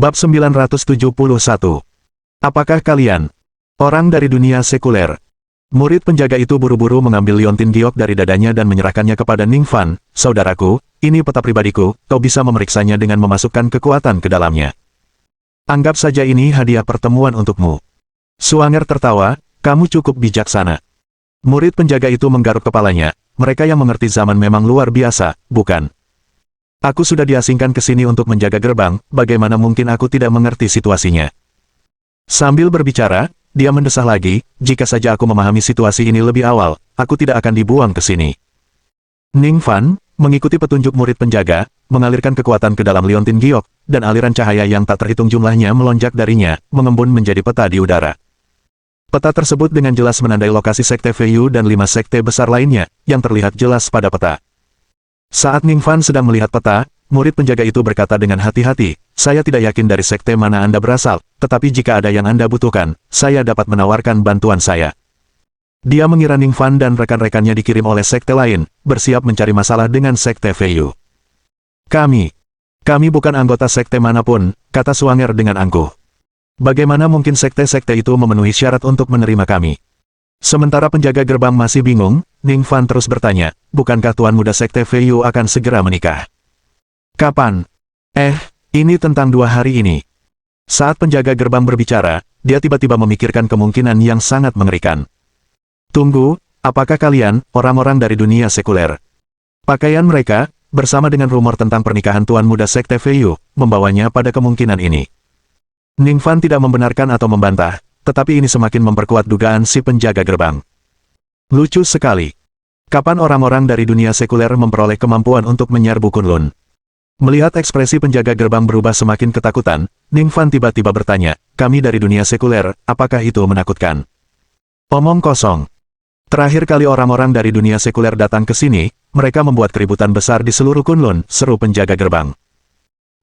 Bab 971. Apakah kalian orang dari dunia sekuler? Murid penjaga itu buru-buru mengambil liontin giok dari dadanya dan menyerahkannya kepada Ning Fan. Saudaraku, ini peta pribadiku, kau bisa memeriksanya dengan memasukkan kekuatan ke dalamnya. Anggap saja ini hadiah pertemuan untukmu. Suanger tertawa, kamu cukup bijaksana. Murid penjaga itu menggaruk kepalanya, mereka yang mengerti zaman memang luar biasa, bukan? Aku sudah diasingkan ke sini untuk menjaga gerbang, bagaimana mungkin aku tidak mengerti situasinya? Sambil berbicara, dia mendesah lagi, jika saja aku memahami situasi ini lebih awal, aku tidak akan dibuang ke sini. Ning Fan, mengikuti petunjuk murid penjaga, mengalirkan kekuatan ke dalam liontin giok, dan aliran cahaya yang tak terhitung jumlahnya melonjak darinya, mengembun menjadi peta di udara. Peta tersebut dengan jelas menandai lokasi sekte Feiyu dan 5 sekte besar lainnya, yang terlihat jelas pada peta. Saat Ning Fan sedang melihat peta, murid penjaga itu berkata dengan hati-hati, saya tidak yakin dari sekte mana Anda berasal, tetapi jika ada yang Anda butuhkan, saya dapat menawarkan bantuan saya. Dia mengira Ning Fan dan rekan-rekannya dikirim oleh sekte lain, bersiap mencari masalah dengan sekte Feiyu. Kami bukan anggota sekte manapun, kata Suanger dengan angkuh. Bagaimana mungkin sekte-sekte itu memenuhi syarat untuk menerima kami? Sementara penjaga gerbang masih bingung, Ning Fan terus bertanya, bukankah Tuan Muda Sekte Feiyu akan segera menikah? Kapan? Ini tentang 2 hari ini. Saat penjaga gerbang berbicara, dia tiba-tiba memikirkan kemungkinan yang sangat mengerikan. Tunggu, apakah kalian, orang-orang dari dunia sekuler? Pakaian mereka, bersama dengan rumor tentang pernikahan Tuan Muda Sekte Feiyu, membawanya pada kemungkinan ini. Ning Fan tidak membenarkan atau membantah, tetapi ini semakin memperkuat dugaan si penjaga gerbang. Lucu sekali. Kapan orang-orang dari dunia sekuler memperoleh kemampuan untuk menyerbu Kunlun? Melihat ekspresi penjaga gerbang berubah semakin ketakutan, Ning Fan tiba-tiba bertanya, kami dari dunia sekuler, apakah itu menakutkan? Omong kosong. Terakhir kali orang-orang dari dunia sekuler datang ke sini, mereka membuat keributan besar di seluruh Kunlun, seru penjaga gerbang.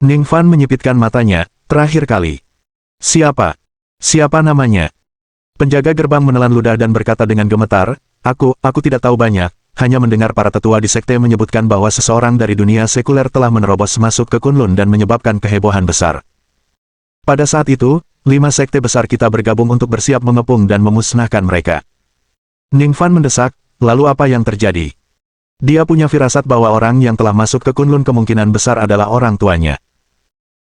Ning Fan menyipitkan matanya, terakhir kali. Siapa namanya? Penjaga gerbang menelan ludah dan berkata dengan gemetar, aku tidak tahu banyak, hanya mendengar para tetua di sekte menyebutkan bahwa seseorang dari dunia sekuler telah menerobos masuk ke Kunlun dan menyebabkan kehebohan besar. Pada saat itu, 5 sekte besar kita bergabung untuk bersiap mengepung dan memusnahkan mereka. Ning Fan mendesak, lalu apa yang terjadi? Dia punya firasat bahwa orang yang telah masuk ke Kunlun kemungkinan besar adalah orang tuanya.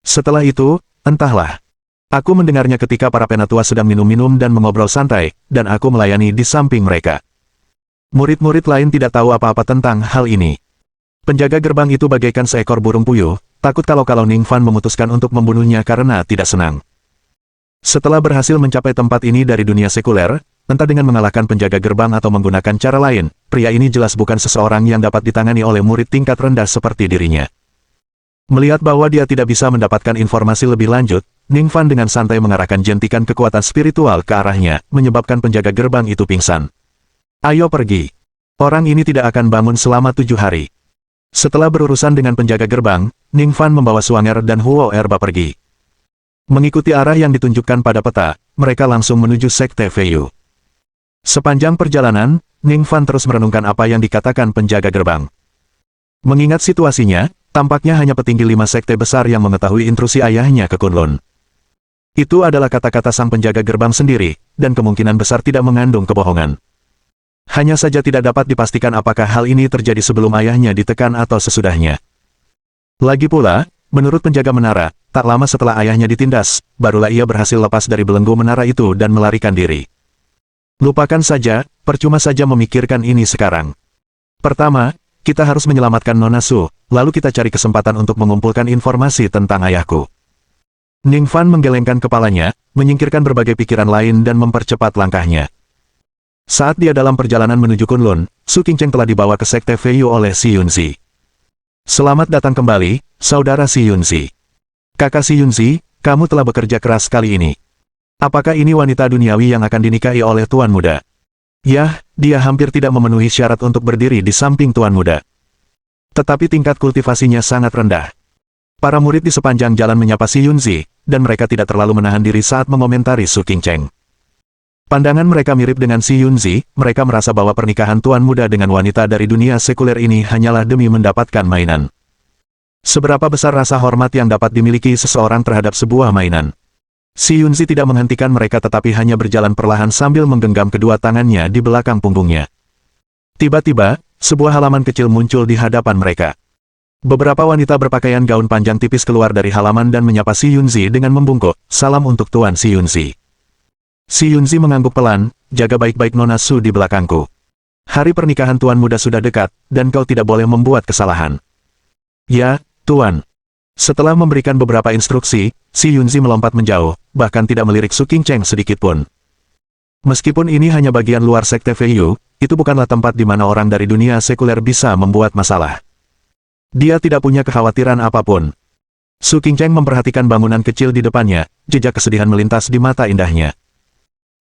Setelah itu, entahlah. Aku mendengarnya ketika para penatua sedang minum-minum dan mengobrol santai, dan aku melayani di samping mereka. Murid-murid lain tidak tahu apa-apa tentang hal ini. Penjaga gerbang itu bagaikan seekor burung puyuh, takut kalau Ning Fan memutuskan untuk membunuhnya karena tidak senang. Setelah berhasil mencapai tempat ini dari dunia sekuler, entah dengan mengalahkan penjaga gerbang atau menggunakan cara lain, pria ini jelas bukan seseorang yang dapat ditangani oleh murid tingkat rendah seperti dirinya. Melihat bahwa dia tidak bisa mendapatkan informasi lebih lanjut, Ning Fan dengan santai mengarahkan jentikan kekuatan spiritual ke arahnya, menyebabkan penjaga gerbang itu pingsan. Ayo pergi. Orang ini tidak akan bangun selama 7 hari. Setelah berurusan dengan penjaga gerbang, Ning Fan membawa Suanger dan Huo Erba pergi. Mengikuti arah yang ditunjukkan pada peta, mereka langsung menuju sekte Feiyu. Sepanjang perjalanan, Ning Fan terus merenungkan apa yang dikatakan penjaga gerbang. Mengingat situasinya, tampaknya hanya petinggi 5 sekte besar yang mengetahui intrusi ayahnya ke Kunlun. Itu adalah kata-kata sang penjaga gerbang sendiri, dan kemungkinan besar tidak mengandung kebohongan. Hanya saja tidak dapat dipastikan apakah hal ini terjadi sebelum ayahnya ditekan atau sesudahnya. Lagi pula, menurut penjaga menara, tak lama setelah ayahnya ditindas, barulah ia berhasil lepas dari belenggu menara itu dan melarikan diri. Lupakan saja, percuma saja memikirkan ini sekarang. Pertama, kita harus menyelamatkan Nona Su, lalu kita cari kesempatan untuk mengumpulkan informasi tentang ayahku. Ning Fan menggelengkan kepalanya, menyingkirkan berbagai pikiran lain dan mempercepat langkahnya. Saat dia dalam perjalanan menuju Kunlun, Su Qingcheng telah dibawa ke sekte Feiyu oleh Si Yunzi. Selamat datang kembali, saudara Si Yunzi. Kakak Si Yunzi, kamu telah bekerja keras kali ini. Apakah ini wanita duniawi yang akan dinikahi oleh Tuan Muda? Yah, dia hampir tidak memenuhi syarat untuk berdiri di samping Tuan Muda. Tetapi tingkat kultivasinya sangat rendah. Para murid di sepanjang jalan menyapa Si Yunzi, dan mereka tidak terlalu menahan diri saat mengomentari Su Qingcheng. Pandangan mereka mirip dengan Si Yunzi, mereka merasa bahwa pernikahan Tuan Muda dengan wanita dari dunia sekuler ini hanyalah demi mendapatkan mainan. Seberapa besar rasa hormat yang dapat dimiliki seseorang terhadap sebuah mainan? Si Yunzi tidak menghentikan mereka tetapi hanya berjalan perlahan sambil menggenggam kedua tangannya di belakang punggungnya. Tiba-tiba, sebuah halaman kecil muncul di hadapan mereka. Beberapa wanita berpakaian gaun panjang tipis keluar dari halaman dan menyapa si Yunzi dengan membungkuk, "Salam untuk Tuan Si Yunzi." Si Yunzi mengangguk pelan, "Jaga baik-baik Nona Su di belakangku. Hari pernikahan Tuan Muda sudah dekat, dan kau tidak boleh membuat kesalahan." "Ya, Tuan." Setelah memberikan beberapa instruksi, si Yunzi melompat menjauh, bahkan tidak melirik Su Qingcheng sedikitpun. Meskipun ini hanya bagian luar Sekte Feiyu, itu bukanlah tempat di mana orang dari dunia sekuler bisa membuat masalah. Dia tidak punya kekhawatiran apapun. Su Qingcheng memperhatikan bangunan kecil di depannya, jejak kesedihan melintas di mata indahnya.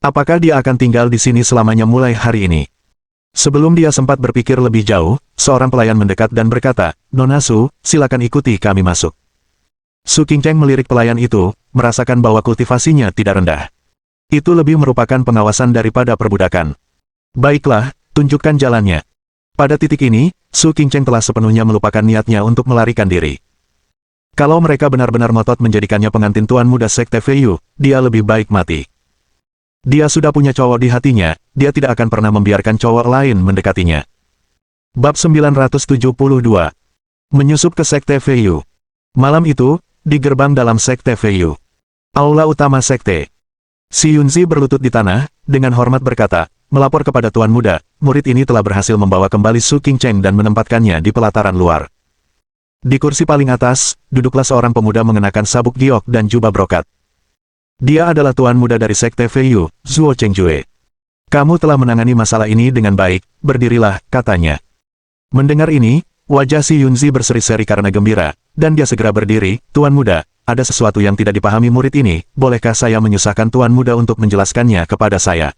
Apakah dia akan tinggal di sini selamanya mulai hari ini? Sebelum dia sempat berpikir lebih jauh, seorang pelayan mendekat dan berkata, "Nona Su, silakan ikuti kami masuk." Su Qingcheng melirik pelayan itu, merasakan bahwa kultivasinya tidak rendah. Itu lebih merupakan pengawasan daripada perbudakan. "Baiklah, tunjukkan jalannya." Pada titik ini, Su Qingcheng telah sepenuhnya melupakan niatnya untuk melarikan diri. Kalau mereka benar-benar ngotot menjadikannya pengantin Tuan Muda Sekte Feiyu, dia lebih baik mati. Dia sudah punya cowok di hatinya, dia tidak akan pernah membiarkan cowok lain mendekatinya. Bab 972. Menyusup ke Sekte Feiyu. Malam itu, di gerbang dalam Sekte Feiyu. Aula utama Sekte. Si Yunzi berlutut di tanah, dengan hormat berkata, "Melapor kepada Tuan Muda, murid ini telah berhasil membawa kembali Su Qingcheng dan menempatkannya di pelataran luar." Di kursi paling atas, duduklah seorang pemuda mengenakan sabuk giok dan jubah brokat. Dia adalah Tuan Muda dari Sekte Feiyu, Zuo Chengjue. "Kamu telah menangani masalah ini dengan baik, berdirilah," katanya. Mendengar ini, wajah si Yunzi berseri-seri karena gembira, dan dia segera berdiri. "Tuan Muda, ada sesuatu yang tidak dipahami murid ini, bolehkah saya menyusahkan Tuan Muda untuk menjelaskannya kepada saya?"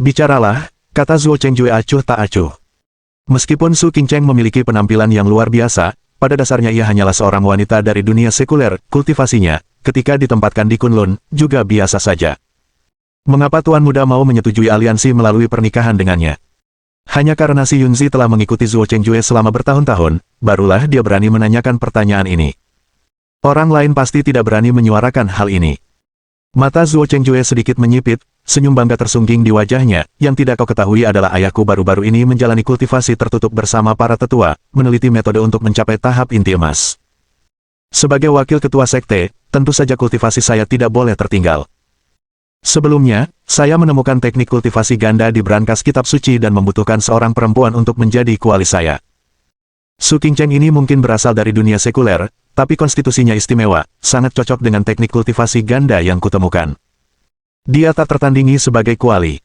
"Bicaralah," kata Zuo Chengjue acuh tak acuh. Meskipun Su Qingcheng memiliki penampilan yang luar biasa, pada dasarnya ia hanyalah seorang wanita dari dunia sekuler, kultivasinya, ketika ditempatkan di Kunlun, juga biasa saja. Mengapa Tuan Muda mau menyetujui aliansi melalui pernikahan dengannya? Hanya karena si Yunzi telah mengikuti Zuo Chengjue selama bertahun-tahun, barulah dia berani menanyakan pertanyaan ini. Orang lain pasti tidak berani menyuarakan hal ini. Mata Zuo Chengjue sedikit menyipit, senyum bangga tersungging di wajahnya. "Yang tidak kau ketahui adalah ayahku baru-baru ini menjalani kultivasi tertutup bersama para tetua, meneliti metode untuk mencapai tahap inti emas. Sebagai wakil ketua sekte, tentu saja kultivasi saya tidak boleh tertinggal. Sebelumnya, saya menemukan teknik kultivasi ganda di brankas kitab suci dan membutuhkan seorang perempuan untuk menjadi kuali saya. Su Qingcheng ini mungkin berasal dari dunia sekuler, tapi konstitusinya istimewa, sangat cocok dengan teknik kultivasi ganda yang kutemukan. Dia tak tertandingi sebagai kuali.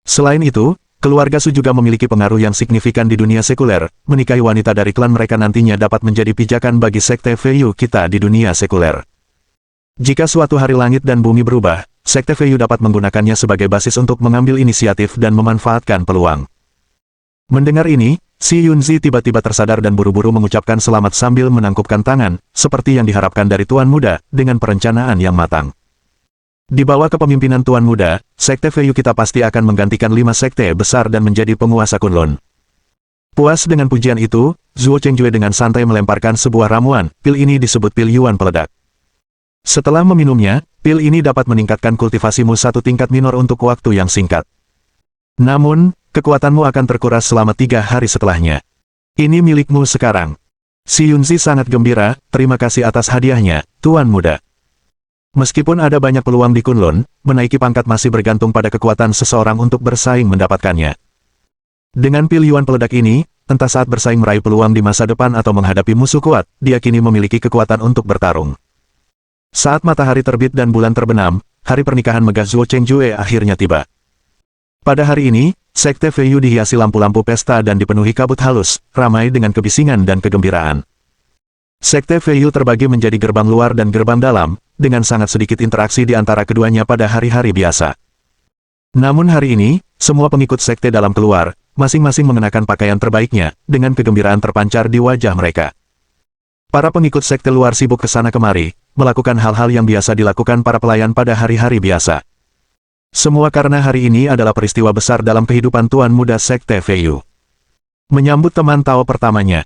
Selain itu, keluarga Su juga memiliki pengaruh yang signifikan di dunia sekuler, menikahi wanita dari klan mereka nantinya dapat menjadi pijakan bagi Sekte Feiyu kita di dunia sekuler. Jika suatu hari langit dan bumi berubah, Sekte Feiyu dapat menggunakannya sebagai basis untuk mengambil inisiatif dan memanfaatkan peluang." Mendengar ini, si Yunzi tiba-tiba tersadar dan buru-buru mengucapkan selamat sambil menangkupkan tangan, seperti yang diharapkan dari Tuan Muda, dengan perencanaan yang matang. Di bawah kepemimpinan Tuan Muda, Sekte Feiyu kita pasti akan menggantikan 5 sekte besar dan menjadi penguasa Kunlun. Puas dengan pujian itu, Zuo Chengjue dengan santai melemparkan sebuah ramuan. Pil ini disebut pil Yuan peledak. Setelah meminumnya, pil ini dapat meningkatkan kultivasimu 1 tingkat minor untuk waktu yang singkat. Namun, kekuatanmu akan terkuras selama 3 hari setelahnya. Ini milikmu sekarang. Si Yunzi sangat gembira, "Terima kasih atas hadiahnya, Tuan Muda." Meskipun ada banyak peluang di Kunlun, menaiki pangkat masih bergantung pada kekuatan seseorang untuk bersaing mendapatkannya. Dengan pil Yuan peledak ini, entah saat bersaing meraih peluang di masa depan atau menghadapi musuh kuat, dia kini memiliki kekuatan untuk bertarung. Saat matahari terbit dan bulan terbenam, hari pernikahan megah Zuo Chengjue akhirnya tiba. Pada hari ini, Sekte Feiyu dihiasi lampu-lampu pesta dan dipenuhi kabut halus, ramai dengan kebisingan dan kegembiraan. Sekte Feiyu terbagi menjadi gerbang luar dan gerbang dalam, dengan sangat sedikit interaksi di antara keduanya pada hari-hari biasa. Namun hari ini, semua pengikut sekte dalam keluar, masing-masing mengenakan pakaian terbaiknya, dengan kegembiraan terpancar di wajah mereka. Para pengikut sekte luar sibuk ke sana kemari, melakukan hal-hal yang biasa dilakukan para pelayan pada hari-hari biasa. Semua karena hari ini adalah peristiwa besar dalam kehidupan Tuan Muda Sekte Feiyu. Menyambut teman Tao pertamanya.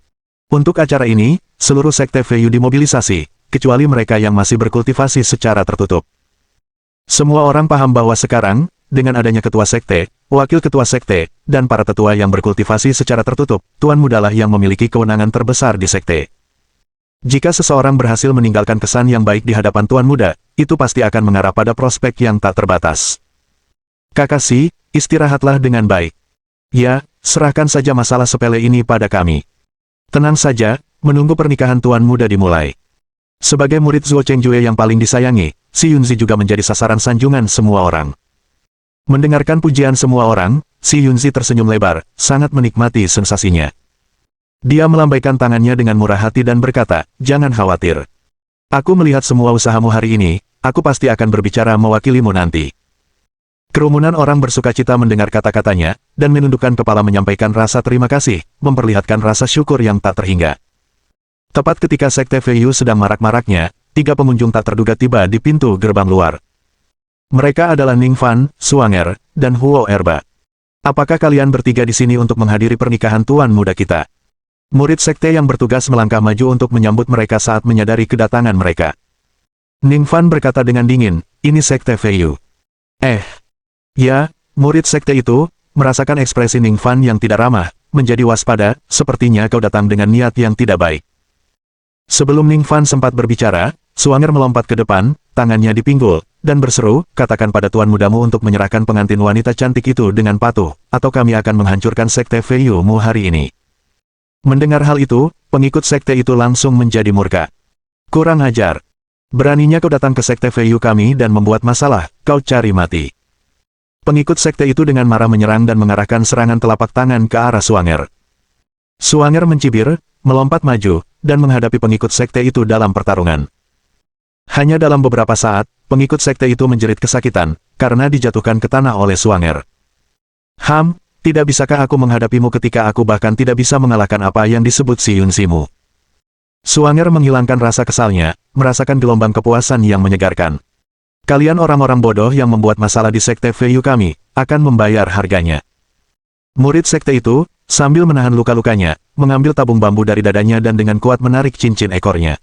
Untuk acara ini, seluruh sekte Feiyu dimobilisasi, kecuali mereka yang masih berkultivasi secara tertutup. Semua orang paham bahwa sekarang, dengan adanya ketua sekte, wakil ketua sekte, dan para tetua yang berkultivasi secara tertutup, Tuan Mudalah yang memiliki kewenangan terbesar di sekte. Jika seseorang berhasil meninggalkan kesan yang baik di hadapan Tuan Muda, itu pasti akan mengarah pada prospek yang tak terbatas. Kakashi, istirahatlah dengan baik. Ya, serahkan saja masalah sepele ini pada kami. Tenang saja, menunggu pernikahan Tuan Muda dimulai. Sebagai murid Zuo Chengjue yang paling disayangi, Si Yunzi juga menjadi sasaran sanjungan semua orang. Mendengarkan pujian semua orang, Si Yunzi tersenyum lebar, sangat menikmati sensasinya. Dia melambaikan tangannya dengan murah hati dan berkata, "Jangan khawatir. Aku melihat semua usahamu hari ini, aku pasti akan berbicara mewakilimu nanti." Kerumunan orang bersukacita mendengar kata-katanya, dan menundukkan kepala menyampaikan rasa terima kasih, memperlihatkan rasa syukur yang tak terhingga. Tepat ketika Sekte Feiyu sedang marak-maraknya, 3 pengunjung tak terduga tiba di pintu gerbang luar. Mereka adalah Ning Fan, Suanger, dan Huo Erba. "Apakah kalian bertiga di sini untuk menghadiri pernikahan Tuan Muda kita?" Murid sekte yang bertugas melangkah maju untuk menyambut mereka saat menyadari kedatangan mereka. Ning Fan berkata dengan dingin, "Ini Sekte Feiyu." Ya, murid sekte itu, merasakan ekspresi Ning Fan yang tidak ramah, menjadi waspada, sepertinya kau datang dengan niat yang tidak baik. Sebelum Ning Fan sempat berbicara, Suanger melompat ke depan, tangannya di pinggul, dan berseru, "Katakan pada Tuan Mudamu untuk menyerahkan pengantin wanita cantik itu dengan patuh, atau kami akan menghancurkan Sekte Feiyu-mu hari ini." Mendengar hal itu, pengikut sekte itu langsung menjadi murka. "Kurang ajar. Beraninya kau datang ke Sekte Feiyu kami dan membuat masalah, kau cari mati." Pengikut sekte itu dengan marah menyerang dan mengarahkan serangan telapak tangan ke arah Suanger. Suanger mencibir, melompat maju, dan menghadapi pengikut sekte itu dalam pertarungan. Hanya dalam beberapa saat, pengikut sekte itu menjerit kesakitan, karena dijatuhkan ke tanah oleh Suanger. Tidak bisakah aku menghadapimu ketika aku bahkan tidak bisa mengalahkan apa yang disebut Si Yunzi-mu?" Suanger menghilangkan rasa kesalnya, merasakan gelombang kepuasan yang menyegarkan. "Kalian orang-orang bodoh yang membuat masalah di Sekte Feiyu kami, akan membayar harganya." Murid sekte itu, sambil menahan luka-lukanya, mengambil tabung bambu dari dadanya dan dengan kuat menarik cincin ekornya.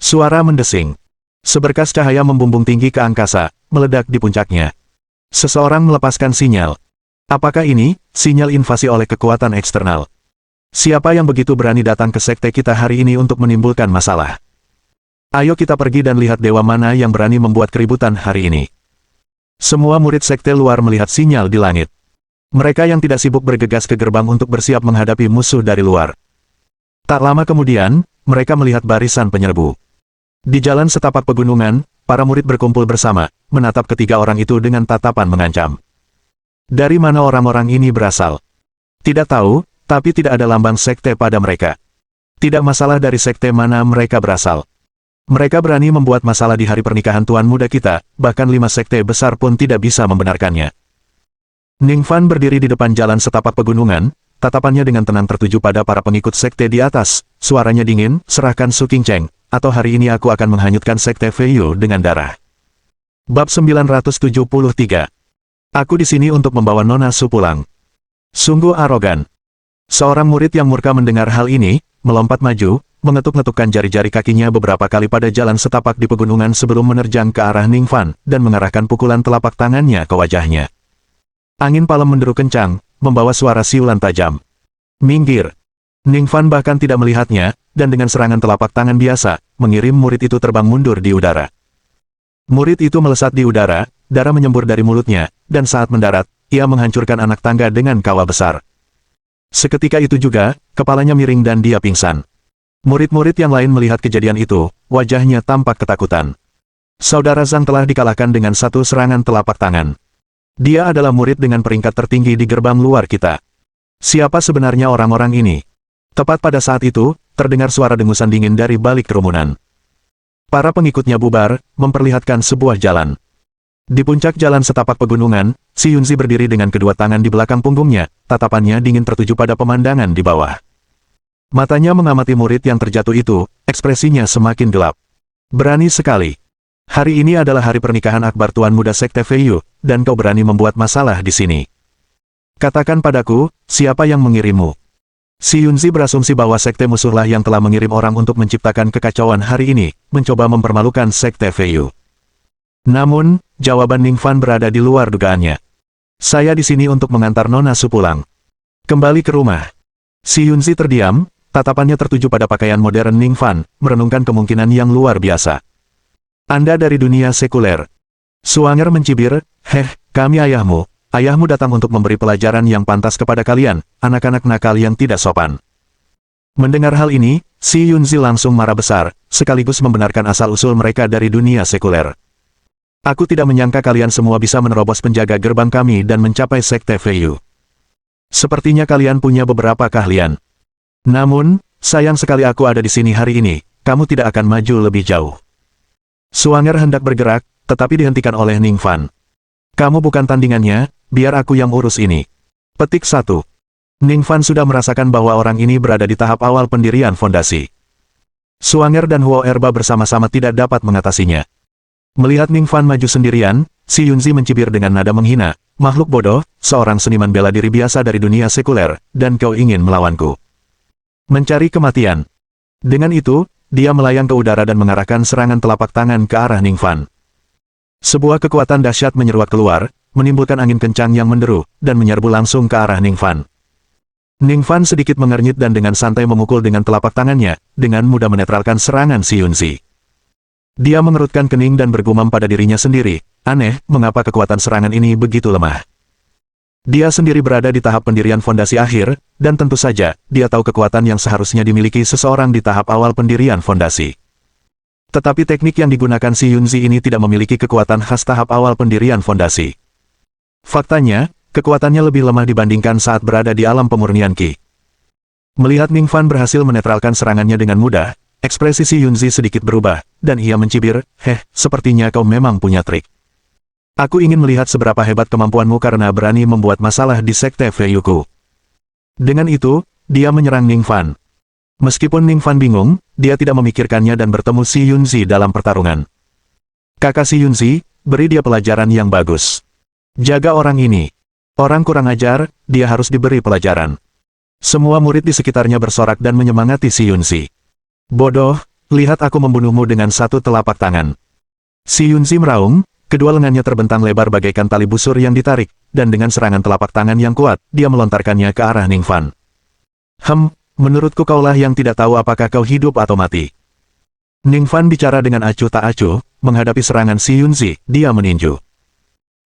Suara mendesing. Seberkas cahaya membumbung tinggi ke angkasa, meledak di puncaknya. Seseorang melepaskan sinyal. Apakah ini sinyal invasi oleh kekuatan eksternal? Siapa yang begitu berani datang ke sekte kita hari ini untuk menimbulkan masalah? Ayo kita pergi dan lihat dewa mana yang berani membuat keributan hari ini. Semua murid sekte luar melihat sinyal di langit. Mereka yang tidak sibuk bergegas ke gerbang untuk bersiap menghadapi musuh dari luar. Tak lama kemudian, mereka melihat barisan penyerbu. Di jalan setapak pegunungan, para murid berkumpul bersama, menatap ketiga orang itu dengan tatapan mengancam. Dari mana orang-orang ini berasal? Tidak tahu, tapi tidak ada lambang sekte pada mereka. Tidak masalah dari sekte mana mereka berasal. Mereka berani membuat masalah di hari pernikahan Tuan Muda kita, bahkan 5 sekte besar pun tidak bisa membenarkannya. Ning Fan berdiri di depan jalan setapak pegunungan, tatapannya dengan tenang tertuju pada para pengikut sekte di atas, suaranya dingin, "Serahkan Su Qingcheng, atau hari ini aku akan menghanyutkan Sekte Feiyu dengan darah." Bab 973. Aku di sini untuk membawa Nona Su pulang. Sungguh arogan. Seorang murid yang murka mendengar hal ini, melompat maju, mengetuk-ngetukkan jari-jari kakinya beberapa kali pada jalan setapak di pegunungan sebelum menerjang ke arah Ning Fan, dan mengarahkan pukulan telapak tangannya ke wajahnya. Angin palem menderu kencang, membawa suara siulan tajam. "Minggir!" Ning Fan bahkan tidak melihatnya, dan dengan serangan telapak tangan biasa, mengirim murid itu terbang mundur di udara. Murid itu melesat di udara, darah menyembur dari mulutnya, dan saat mendarat, ia menghancurkan anak tangga dengan kawah besar. Seketika itu juga, kepalanya miring dan dia pingsan. Murid-murid yang lain melihat kejadian itu, wajahnya tampak ketakutan. Saudara Zhang telah dikalahkan dengan satu serangan telapak tangan. Dia adalah murid dengan peringkat tertinggi di gerbang luar kita. Siapa sebenarnya orang-orang ini? Tepat pada saat itu, terdengar suara dengusan dingin dari balik kerumunan. Para pengikutnya bubar, memperlihatkan sebuah jalan. Di puncak jalan setapak pegunungan, Si Yunzi berdiri dengan kedua tangan di belakang punggungnya, tatapannya dingin tertuju pada pemandangan di bawah. Matanya mengamati murid yang terjatuh itu, ekspresinya semakin gelap. "Berani sekali. Hari ini adalah hari pernikahan akbar Tuan Muda Sekte Feiyu, dan kau berani membuat masalah di sini. Katakan padaku, siapa yang mengirimmu?" Si Yunzi berasumsi bahwa sekte musuhlah yang telah mengirim orang untuk menciptakan kekacauan hari ini, mencoba mempermalukan sekte Feiyu. Namun, jawaban Ning Fan berada di luar dugaannya. Saya di sini untuk mengantar Nona Su pulang. Kembali ke rumah. Si Yunzi terdiam, tatapannya tertuju pada pakaian modern Ning Fan, merenungkan kemungkinan yang luar biasa. Anda dari dunia sekuler. Suanger mencibir, kami ayahmu. Ayahmu datang untuk memberi pelajaran yang pantas kepada kalian, anak-anak nakal yang tidak sopan. Mendengar hal ini, si Yunzi langsung marah besar, sekaligus membenarkan asal-usul mereka dari dunia sekuler. Aku tidak menyangka kalian semua bisa menerobos penjaga gerbang kami dan mencapai sekte Feiyu. Sepertinya kalian punya beberapa keahlian. Namun, sayang sekali aku ada di sini hari ini, kamu tidak akan maju lebih jauh. Suanger hendak bergerak, tetapi dihentikan oleh Ning Fan. Kamu bukan tandingannya, biar aku yang urus ini. Petik 1. Ning Fan sudah merasakan bahwa orang ini berada di tahap awal pendirian fondasi. Suanger dan Huo Erba bersama-sama tidak dapat mengatasinya. Melihat Ning Fan maju sendirian, si Yunzi mencibir dengan nada menghina, makhluk bodoh, seorang seniman bela diri biasa dari dunia sekuler, dan kau ingin melawanku. Mencari kematian. Dengan itu, dia melayang ke udara dan mengarahkan serangan telapak tangan ke arah Ning Fan. Sebuah kekuatan dahsyat menyeruak keluar, menimbulkan angin kencang yang menderu, dan menyerbu langsung ke arah Ning Fan. Ning Fan sedikit mengernyit dan dengan santai memukul dengan telapak tangannya, dengan mudah menetralkan serangan si Yunzi. Dia mengerutkan kening dan bergumam pada dirinya sendiri, aneh, mengapa kekuatan serangan ini begitu lemah. Dia sendiri berada di tahap pendirian fondasi akhir, dan tentu saja, dia tahu kekuatan yang seharusnya dimiliki seseorang di tahap awal pendirian fondasi. Tetapi teknik yang digunakan si Yunzi ini tidak memiliki kekuatan khas tahap awal pendirian fondasi. Faktanya, kekuatannya lebih lemah dibandingkan saat berada di alam pemurnian Qi. Melihat Ning Fan berhasil menetralkan serangannya dengan mudah, ekspresi si Yunzi sedikit berubah, dan ia mencibir, sepertinya kau memang punya trik. Aku ingin melihat seberapa hebat kemampuanmu karena berani membuat masalah di sekte Feiyuku. Dengan itu, dia menyerang Ning Fan. Meskipun Ning Fan bingung, dia tidak memikirkannya dan bertemu si Yunzi dalam pertarungan. Kakak si Yunzi, beri dia pelajaran yang bagus. Jaga orang ini. Orang kurang ajar, dia harus diberi pelajaran. Semua murid di sekitarnya bersorak dan menyemangati si Yunzi. Bodoh, lihat aku membunuhmu dengan satu telapak tangan. Si Yunzi meraung, kedua lengannya terbentang lebar bagaikan tali busur yang ditarik, dan dengan serangan telapak tangan yang kuat, dia melontarkannya ke arah Ning Fan. Menurutku kaulah yang tidak tahu apakah kau hidup atau mati. Ning Fan bicara dengan acuh tak acuh, menghadapi serangan si Yunzi, dia meninju.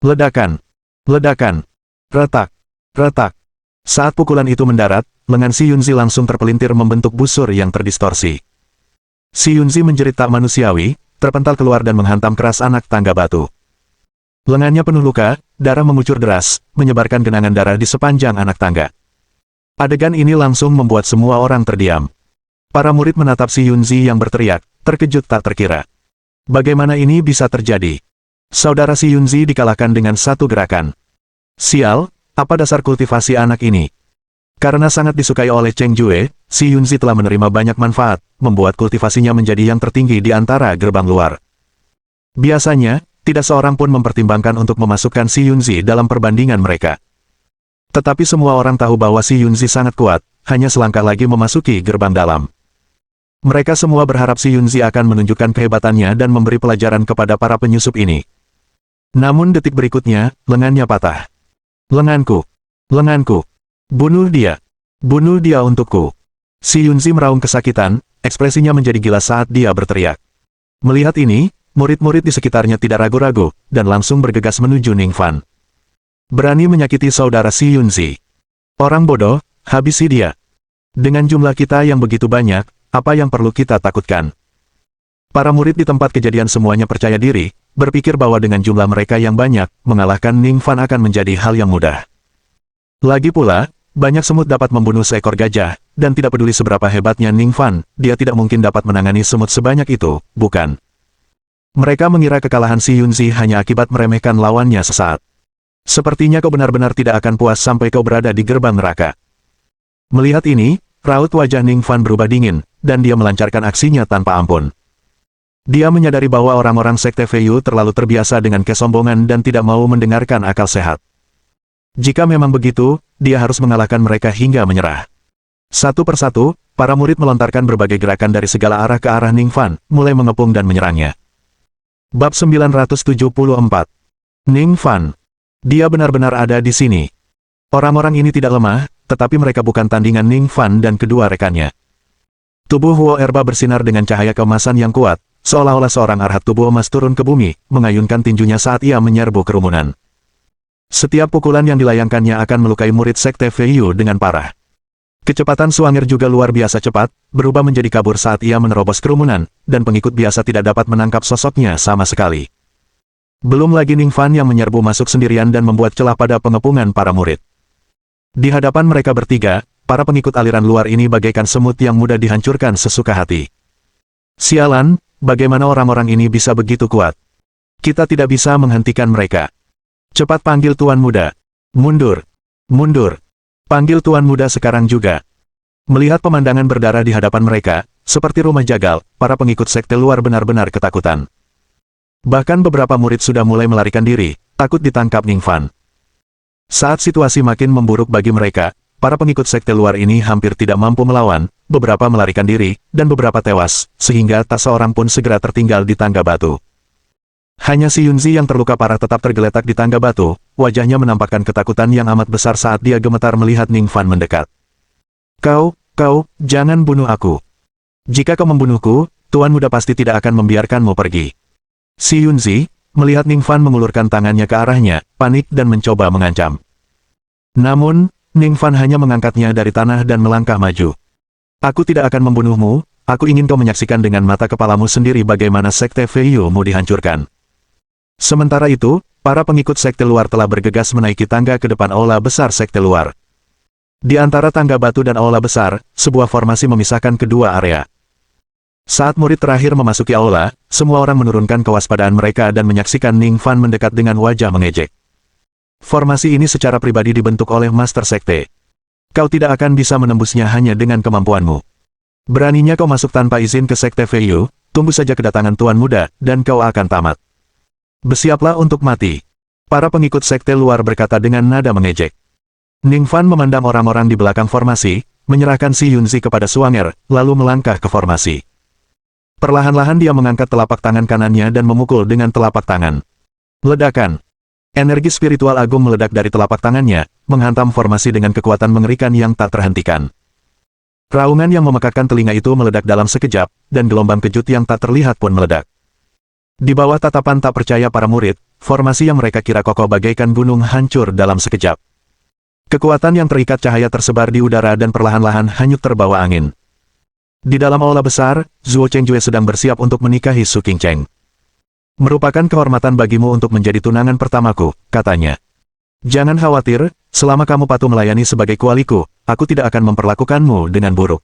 Ledakan. Ledakan. Retak. Retak. Saat pukulan itu mendarat, lengan si Yunzi langsung terpelintir membentuk busur yang terdistorsi. Si Yunzi menjerit tak manusiawi, terpental keluar dan menghantam keras anak tangga batu. Lengannya penuh luka, darah mengucur deras, menyebarkan genangan darah di sepanjang anak tangga. Adegan ini langsung membuat semua orang terdiam. Para murid menatap si Yunzi yang berteriak, terkejut tak terkira. Bagaimana ini bisa terjadi? Saudara si Yunzi dikalahkan dengan satu gerakan. Sial, apa dasar kultivasi anak ini? Karena sangat disukai oleh Cheng Jue, si Yunzi telah menerima banyak manfaat, membuat kultivasinya menjadi yang tertinggi di antara gerbang luar. Biasanya, tidak seorang pun mempertimbangkan untuk memasukkan si Yunzi dalam perbandingan mereka. Tetapi semua orang tahu bahwa si Yunzi sangat kuat, hanya selangkah lagi memasuki gerbang dalam. Mereka semua berharap si Yunzi akan menunjukkan kehebatannya dan memberi pelajaran kepada para penyusup ini. Namun detik berikutnya, lengannya patah. Lenganku. Lenganku. Bunuh dia. Bunuh dia untukku. Si Yunzi meraung kesakitan, ekspresinya menjadi gila saat dia berteriak. Melihat ini, murid-murid di sekitarnya tidak ragu-ragu, dan langsung bergegas menuju Ning Fan. Berani menyakiti saudara si Yunzi. Orang bodoh, habisi dia. Dengan jumlah kita yang begitu banyak, apa yang perlu kita takutkan? Para murid di tempat kejadian semuanya percaya diri, berpikir bahwa dengan jumlah mereka yang banyak, mengalahkan Ning Fan akan menjadi hal yang mudah. Lagi pula, banyak semut dapat membunuh seekor gajah, dan tidak peduli seberapa hebatnya Ning Fan, dia tidak mungkin dapat menangani semut sebanyak itu, bukan? Mereka mengira kekalahan si Yunzi hanya akibat meremehkan lawannya sesaat. Sepertinya kau benar-benar tidak akan puas sampai kau berada di gerbang neraka. Melihat ini, raut wajah Ning Fan berubah dingin, dan dia melancarkan aksinya tanpa ampun. Dia menyadari bahwa orang-orang sekte Feiyu terlalu terbiasa dengan kesombongan dan tidak mau mendengarkan akal sehat. Jika memang begitu, dia harus mengalahkan mereka hingga menyerah. Satu persatu, para murid melontarkan berbagai gerakan dari segala arah ke arah Ning Fan, mulai mengepung dan menyerangnya. Bab 974. Ning Fan. Dia benar-benar ada di sini. Orang-orang ini tidak lemah, tetapi mereka bukan tandingan Ning Fan dan kedua rekannya. Tubuh Huo Erba bersinar dengan cahaya keemasan yang kuat, seolah-olah seorang arhat tubuh emas turun ke bumi, mengayunkan tinjunya saat ia menyerbu kerumunan. Setiap pukulan yang dilayangkannya akan melukai murid Sekte Feiyu dengan parah. Kecepatan Suanger juga luar biasa cepat, berubah menjadi kabur saat ia menerobos kerumunan, dan pengikut biasa tidak dapat menangkap sosoknya sama sekali. Belum lagi Ning Fan yang menyerbu masuk sendirian dan membuat celah pada pengepungan para murid. Di hadapan mereka bertiga, para pengikut aliran luar ini bagaikan semut yang mudah dihancurkan sesuka hati. Sialan, bagaimana orang-orang ini bisa begitu kuat? Kita tidak bisa menghentikan mereka. Cepat panggil Tuan Muda. Mundur. Mundur. Panggil Tuan Muda sekarang juga. Melihat pemandangan berdarah di hadapan mereka, seperti rumah jagal, para pengikut sekte luar benar-benar ketakutan. Bahkan beberapa murid sudah mulai melarikan diri, takut ditangkap Ning Fan. Saat situasi makin memburuk bagi mereka, para pengikut sekte luar ini hampir tidak mampu melawan, beberapa melarikan diri, dan beberapa tewas, sehingga tak seorang pun segera tertinggal di tangga batu. Hanya si Yunzi yang terluka parah tetap tergeletak di tangga batu, wajahnya menampakkan ketakutan yang amat besar saat dia gemetar melihat Ning Fan mendekat. Kau, jangan bunuh aku. Jika kau membunuhku, Tuan Muda pasti tidak akan membiarkanmu pergi. Si Yunzi, melihat Ning Fan mengulurkan tangannya ke arahnya, panik dan mencoba mengancam. Namun, Ning Fan hanya mengangkatnya dari tanah dan melangkah maju. Aku tidak akan membunuhmu, aku ingin kau menyaksikan dengan mata kepalamu sendiri bagaimana Sekte Feiyu mu dihancurkan. Sementara itu, para pengikut sekte luar telah bergegas menaiki tangga ke depan aula besar sekte luar. Di antara tangga batu dan aula besar, sebuah formasi memisahkan kedua area. Saat murid terakhir memasuki aula, semua orang menurunkan kewaspadaan mereka dan menyaksikan Ning Fan mendekat dengan wajah mengejek. Formasi ini secara pribadi dibentuk oleh Master Sekte. Kau tidak akan bisa menembusnya hanya dengan kemampuanmu. Beraninya kau masuk tanpa izin ke Sekte Feiyu, tunggu saja kedatangan Tuan Muda, dan kau akan tamat. Bersiaplah untuk mati. Para pengikut sekte luar berkata dengan nada mengejek. Ning Fan memandang orang-orang di belakang formasi, menyerahkan si Yunzi kepada Suanger, lalu melangkah ke formasi. Perlahan-lahan dia mengangkat telapak tangan kanannya dan memukul dengan telapak tangan. Ledakan. Energi spiritual agung meledak dari telapak tangannya, menghantam formasi dengan kekuatan mengerikan yang tak terhentikan. Raungan yang memekakkan telinga itu meledak dalam sekejap, dan gelombang kejut yang tak terlihat pun meledak. Di bawah tatapan tak percaya para murid, formasi yang mereka kira kokoh bagaikan gunung hancur dalam sekejap. Kekuatan yang terikat cahaya tersebar di udara dan perlahan-lahan hanyut terbawa angin. Di dalam aula besar, Zuo Chengjue sedang bersiap untuk menikahi Su Qingcheng. Merupakan kehormatan bagimu untuk menjadi tunangan pertamaku, katanya. Jangan khawatir, selama kamu patuh melayani sebagai kualiku, aku tidak akan memperlakukanmu dengan buruk.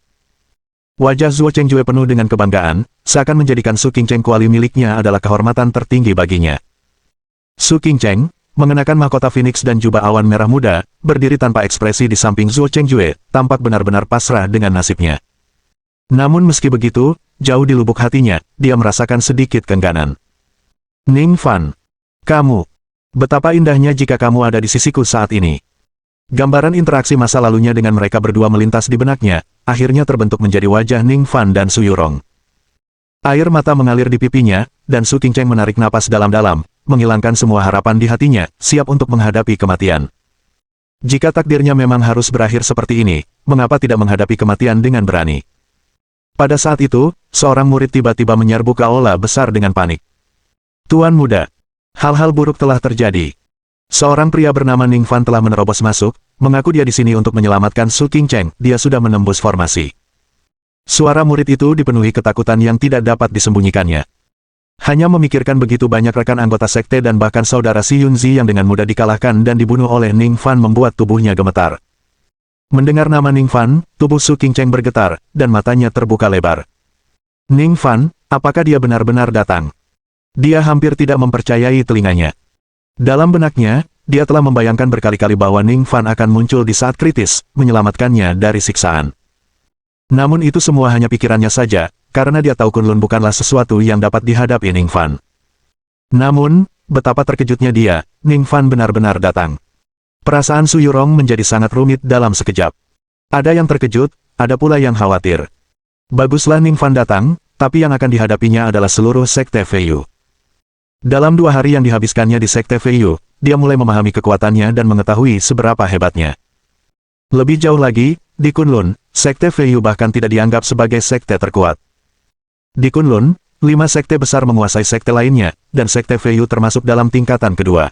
Wajah Zuo Chengjue penuh dengan kebanggaan, seakan menjadikan Su Qingcheng kuali miliknya adalah kehormatan tertinggi baginya. Su Qingcheng, mengenakan mahkota Phoenix dan jubah awan merah muda, berdiri tanpa ekspresi di samping Zuo Chengjue, tampak benar-benar pasrah dengan nasibnya. Namun meski begitu, jauh di lubuk hatinya, dia merasakan sedikit keengganan. Ning Fan, kamu, betapa indahnya jika kamu ada di sisiku saat ini. Gambaran interaksi masa lalunya dengan mereka berdua melintas di benaknya, akhirnya terbentuk menjadi wajah Ning Fan dan Su Yurong. Air mata mengalir di pipinya, dan Su Qingcheng menarik napas dalam-dalam, menghilangkan semua harapan di hatinya, siap untuk menghadapi kematian. Jika takdirnya memang harus berakhir seperti ini, mengapa tidak menghadapi kematian dengan berani? Pada saat itu, seorang murid tiba-tiba menyerbu ke aula besar dengan panik. Tuan Muda, hal-hal buruk telah terjadi. Seorang pria bernama Ning Fan telah menerobos masuk, mengaku dia di sini untuk menyelamatkan Su Qingcheng, dia sudah menembus formasi. Suara murid itu dipenuhi ketakutan yang tidak dapat disembunyikannya. Hanya memikirkan begitu banyak rekan anggota sekte dan bahkan saudara si Yunzi yang dengan mudah dikalahkan dan dibunuh oleh Ning Fan membuat tubuhnya gemetar. Mendengar nama Ning Fan, tubuh Su Qingcheng bergetar, dan matanya terbuka lebar. Ning Fan, apakah dia benar-benar datang? Dia hampir tidak mempercayai telinganya. Dalam benaknya, dia telah membayangkan berkali-kali bahwa Ning Fan akan muncul di saat kritis, menyelamatkannya dari siksaan. Namun itu semua hanya pikirannya saja, karena dia tahu Kunlun bukanlah sesuatu yang dapat dihadapi Ning Fan. Namun, betapa terkejutnya dia, Ning Fan benar-benar datang. Perasaan Su Yurong menjadi sangat rumit dalam sekejap. Ada yang terkejut, ada pula yang khawatir. Baguslah Ning Fan datang, tapi yang akan dihadapinya adalah seluruh Sekte Feiyu. Dalam 2 hari yang dihabiskannya di Sekte Feiyu, dia mulai memahami kekuatannya dan mengetahui seberapa hebatnya. Lebih jauh lagi, di Kunlun, Sekte Feiyu bahkan tidak dianggap sebagai sekte terkuat. Di Kunlun, 5 sekte besar menguasai sekte lainnya, dan Sekte Feiyu termasuk dalam tingkatan kedua.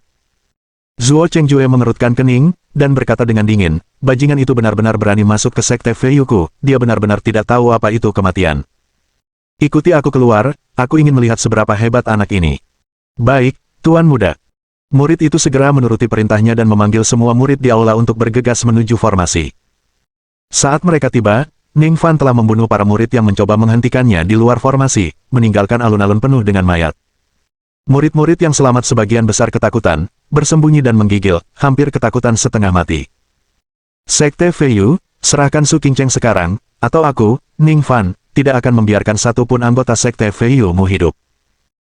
Zuo Chengjue mengerutkan kening, dan berkata dengan dingin, bajingan itu benar-benar berani masuk ke Sekte Feiyuku, dia benar-benar tidak tahu apa itu kematian. Ikuti aku keluar, aku ingin melihat seberapa hebat anak ini. Baik, Tuan Muda. Murid itu segera menuruti perintahnya dan memanggil semua murid di aula untuk bergegas menuju formasi. Saat mereka tiba, Ning Fan telah membunuh para murid yang mencoba menghentikannya di luar formasi, meninggalkan alun-alun penuh dengan mayat. Murid-murid yang selamat sebagian besar ketakutan, bersembunyi dan menggigil, hampir ketakutan setengah mati. Sekte Feiyu, serahkan Su Qingcheng sekarang, atau aku, Ning Fan, tidak akan membiarkan satupun anggota Sekte Feiyu-mu hidup.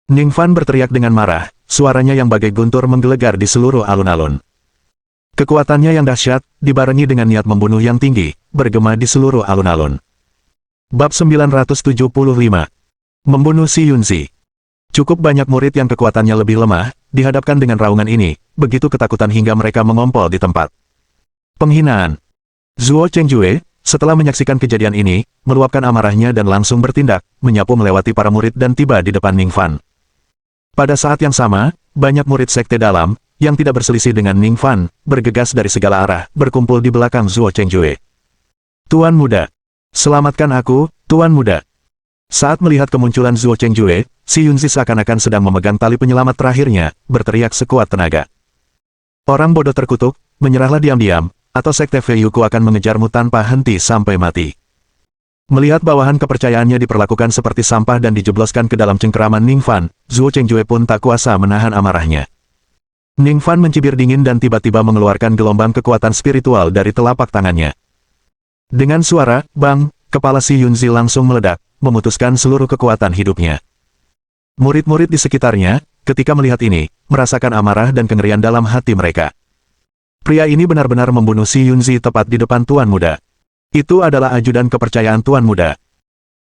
Ning Fan berteriak dengan marah, suaranya yang bagai guntur menggelegar di seluruh alun-alun. Kekuatannya yang dahsyat, dibarengi dengan niat membunuh yang tinggi, bergema di seluruh alun-alun. Bab 975. Membunuh Si Yunzi. Cukup banyak murid yang kekuatannya lebih lemah, dihadapkan dengan raungan ini, begitu ketakutan hingga mereka mengompol di tempat. Penghinaan. Zuo Chengjue, setelah menyaksikan kejadian ini, meluapkan amarahnya dan langsung bertindak, menyapu melewati para murid dan tiba di depan Ning Fan. Pada saat yang sama, banyak murid sekte dalam, yang tidak berselisih dengan Ning Fan, bergegas dari segala arah, berkumpul di belakang Zuo Chengjue. Tuan Muda. Selamatkan aku, Tuan Muda. Saat melihat kemunculan Zuo Chengjue, Si Yunzi seakan-akan sedang memegang tali penyelamat terakhirnya, berteriak sekuat tenaga. Orang bodoh terkutuk, menyerahlah diam-diam, atau Sekte Feiyuku akan mengejarmu tanpa henti sampai mati. Melihat bawahan kepercayaannya diperlakukan seperti sampah dan dijebloskan ke dalam cengkeraman Ning Fan, Zuo Chengjue pun tak kuasa menahan amarahnya. Ning Fan mencibir dingin dan tiba-tiba mengeluarkan gelombang kekuatan spiritual dari telapak tangannya. Dengan suara, bang, kepala Si Yunzi langsung meledak, memutuskan seluruh kekuatan hidupnya. Murid-murid di sekitarnya, ketika melihat ini, merasakan amarah dan kengerian dalam hati mereka. Pria ini benar-benar membunuh Si Yunzi tepat di depan Tuan Muda. Itu adalah ajudan kepercayaan Tuan Muda.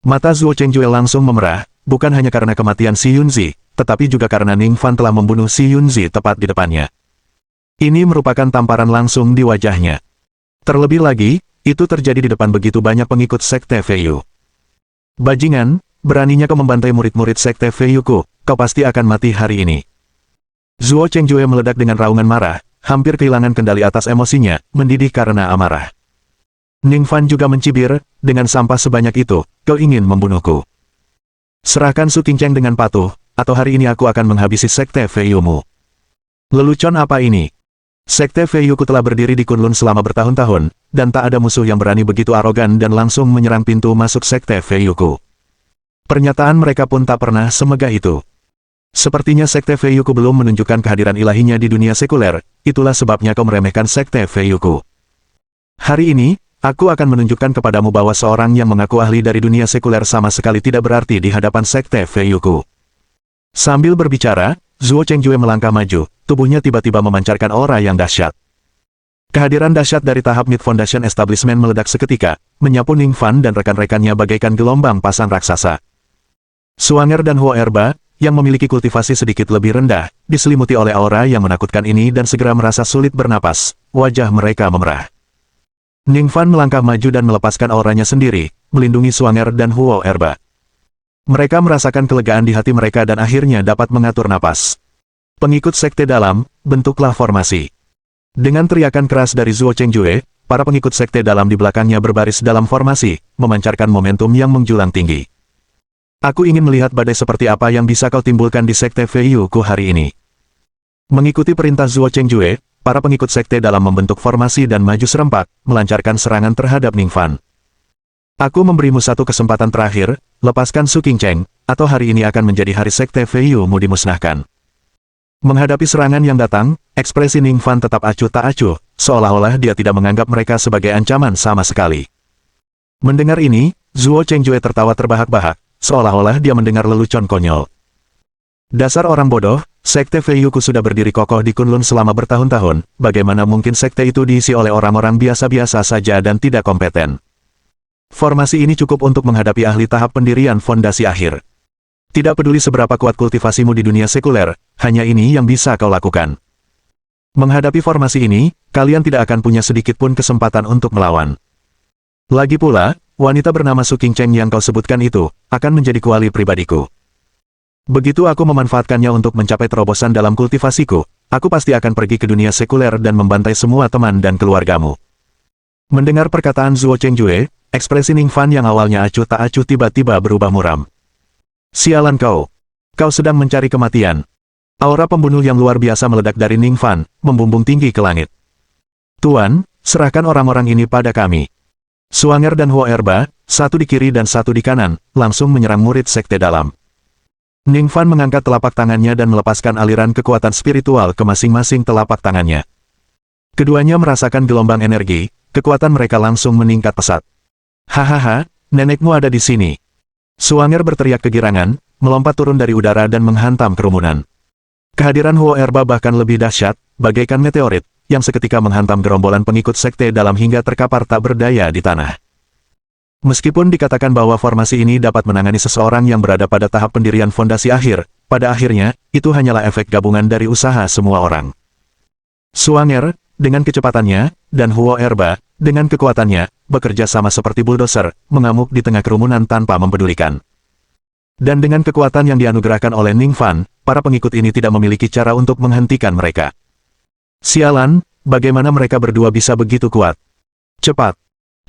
Mata Zuo Chengjue langsung memerah, bukan hanya karena kematian Si Yunzi, tetapi juga karena Ning Fan telah membunuh Si Yunzi tepat di depannya. Ini merupakan tamparan langsung di wajahnya. Terlebih lagi, itu terjadi di depan begitu banyak pengikut Sekte Feiyu. Bajingan, beraninya kau membantai murid-murid Sekte Feiyuku, kau pasti akan mati hari ini. Zuo Chengjue meledak dengan raungan marah, hampir kehilangan kendali atas emosinya, mendidih karena amarah. Ning Fan juga mencibir, dengan sampah sebanyak itu, kau ingin membunuhku. Serahkan Su Qingcheng dengan patuh, atau hari ini aku akan menghabisi Sekte Feiyumu. Lelucon apa ini? Sekte Feiyuku telah berdiri di Kunlun selama bertahun-tahun, dan tak ada musuh yang berani begitu arogan dan langsung menyerang pintu masuk Sekte Feiyuku. Pernyataan mereka pun tak pernah semegah itu. Sepertinya Sekte Feiyuku belum menunjukkan kehadiran ilahinya di dunia sekuler, itulah sebabnya kau meremehkan Sekte Feiyuku. Hari ini, aku akan menunjukkan kepadamu bahwa seorang yang mengaku ahli dari dunia sekuler sama sekali tidak berarti di hadapan Sekte Feiyuku. Sambil berbicara, Zuo Chengjue melangkah maju, tubuhnya tiba-tiba memancarkan aura yang dahsyat. Kehadiran dahsyat dari tahap Mid Foundation Establishment meledak seketika, menyapu Ning Fan dan rekan-rekannya bagaikan gelombang pasang raksasa. Suanger dan Huo Erba, yang memiliki kultivasi sedikit lebih rendah, diselimuti oleh aura yang menakutkan ini dan segera merasa sulit bernapas, wajah mereka memerah. Ning Fan melangkah maju dan melepaskan auranya sendiri, melindungi Suanger dan Huo Erba. Mereka merasakan kelegaan di hati mereka dan akhirnya dapat mengatur napas. Pengikut sekte dalam, bentuklah formasi. Dengan teriakan keras dari Zuo Chengjue, para pengikut sekte dalam di belakangnya berbaris dalam formasi, memancarkan momentum yang menjulang tinggi. Aku ingin melihat badai seperti apa yang bisa kau timbulkan di Sekte Feiyuku hari ini. Mengikuti perintah Zuo Chengjue, para pengikut sekte dalam membentuk formasi dan maju serempak, melancarkan serangan terhadap Ning Fan. Aku memberimu satu kesempatan terakhir, lepaskan Su Qingcheng, atau hari ini akan menjadi hari Sekte Feiyumu dimusnahkan. Menghadapi serangan yang datang, ekspresi Ning Fan tetap acuh tak acuh, seolah-olah dia tidak menganggap mereka sebagai ancaman sama sekali. Mendengar ini, Zuo Chengjue tertawa terbahak-bahak, seolah-olah dia mendengar lelucon konyol. Dasar orang bodoh, Sekte Feiyuku sudah berdiri kokoh di Kunlun selama bertahun-tahun, bagaimana mungkin sekte itu diisi oleh orang-orang biasa-biasa saja dan tidak kompeten. Formasi ini cukup untuk menghadapi ahli tahap pendirian fondasi akhir. Tidak peduli seberapa kuat kultivasimu di dunia sekuler, hanya ini yang bisa kau lakukan. Menghadapi formasi ini, kalian tidak akan punya sedikit pun kesempatan untuk melawan. Lagi pula, wanita bernama Su Qingcheng yang kau sebutkan itu, akan menjadi kuali pribadiku. Begitu aku memanfaatkannya untuk mencapai terobosan dalam kultivasiku, aku pasti akan pergi ke dunia sekuler dan membantai semua teman dan keluargamu. Mendengar perkataan Zuo Chengjue, ekspresi Ning Fan yang awalnya acuh tak acuh tiba-tiba berubah muram. Sialan kau! Kau sedang mencari kematian. Aura pembunuh yang luar biasa meledak dari Ning Fan, membumbung tinggi ke langit. Tuan, serahkan orang-orang ini pada kami. Suanger dan Huo Erba, satu di kiri dan satu di kanan, langsung menyerang murid sekte dalam. Ning Fan mengangkat telapak tangannya dan melepaskan aliran kekuatan spiritual ke masing-masing telapak tangannya. Keduanya merasakan gelombang energi, kekuatan mereka langsung meningkat pesat. Hahaha, nenekmu ada di sini. Suanger berteriak kegirangan, melompat turun dari udara dan menghantam kerumunan. Kehadiran Huo Erba bahkan lebih dahsyat, bagaikan meteorit, yang seketika menghantam gerombolan pengikut sekte dalam hingga terkapar tak berdaya di tanah. Meskipun dikatakan bahwa formasi ini dapat menangani seseorang yang berada pada tahap pendirian fondasi akhir, pada akhirnya, itu hanyalah efek gabungan dari usaha semua orang. Suanger, dengan kecepatannya, dan Huo Erba, dengan kekuatannya, bekerja sama seperti bulldozer, mengamuk di tengah kerumunan tanpa mempedulikan. Dan dengan kekuatan yang dianugerahkan oleh Ning Fan, para pengikut ini tidak memiliki cara untuk menghentikan mereka. Sialan, bagaimana mereka berdua bisa begitu kuat? Cepat!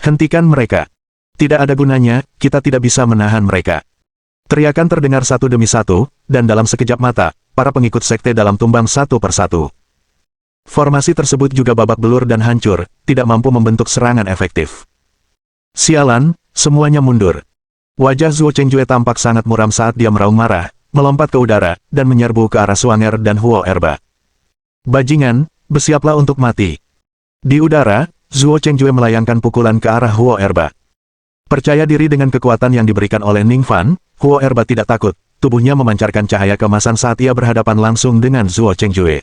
Hentikan mereka! Tidak ada gunanya, kita tidak bisa menahan mereka. Teriakan terdengar satu demi satu, dan dalam sekejap mata, para pengikut sekte dalam tumbang satu persatu. Formasi tersebut juga babak belur dan hancur, tidak mampu membentuk serangan efektif. Sialan, semuanya mundur. Wajah Zuo Chengjue tampak sangat muram saat dia meraung marah, melompat ke udara, dan menyerbu ke arah Suanger dan Huo Erba. Bajingan, bersiaplah untuk mati. Di udara, Zuo Chengjue melayangkan pukulan ke arah Huo Erba. Percaya diri dengan kekuatan yang diberikan oleh Ning Fan, Huo Erba tidak takut, tubuhnya memancarkan cahaya keemasan saat ia berhadapan langsung dengan Zuo Chengjue.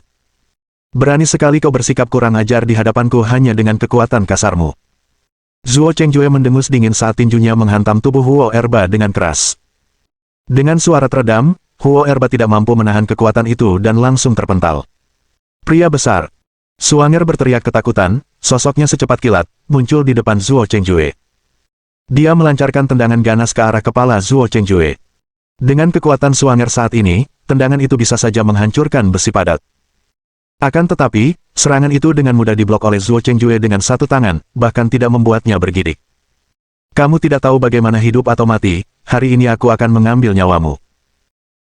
Berani sekali kau bersikap kurang ajar di hadapanku hanya dengan kekuatan kasarmu. Zuo Chengjue mendengus dingin saat tinjunya menghantam tubuh Huo Erba dengan keras. Dengan suara teredam, Huo Erba tidak mampu menahan kekuatan itu dan langsung terpental. Pria besar. Suanger berteriak ketakutan, sosoknya secepat kilat, muncul di depan Zuo Chengjue. Dia melancarkan tendangan ganas ke arah kepala Zuo Chengjue. Dengan kekuatan Suanger saat ini, tendangan itu bisa saja menghancurkan besi padat. Akan tetapi, serangan itu dengan mudah diblok oleh Zuo Chengjue dengan satu tangan, bahkan tidak membuatnya bergidik. Kamu tidak tahu bagaimana hidup atau mati, hari ini aku akan mengambil nyawamu.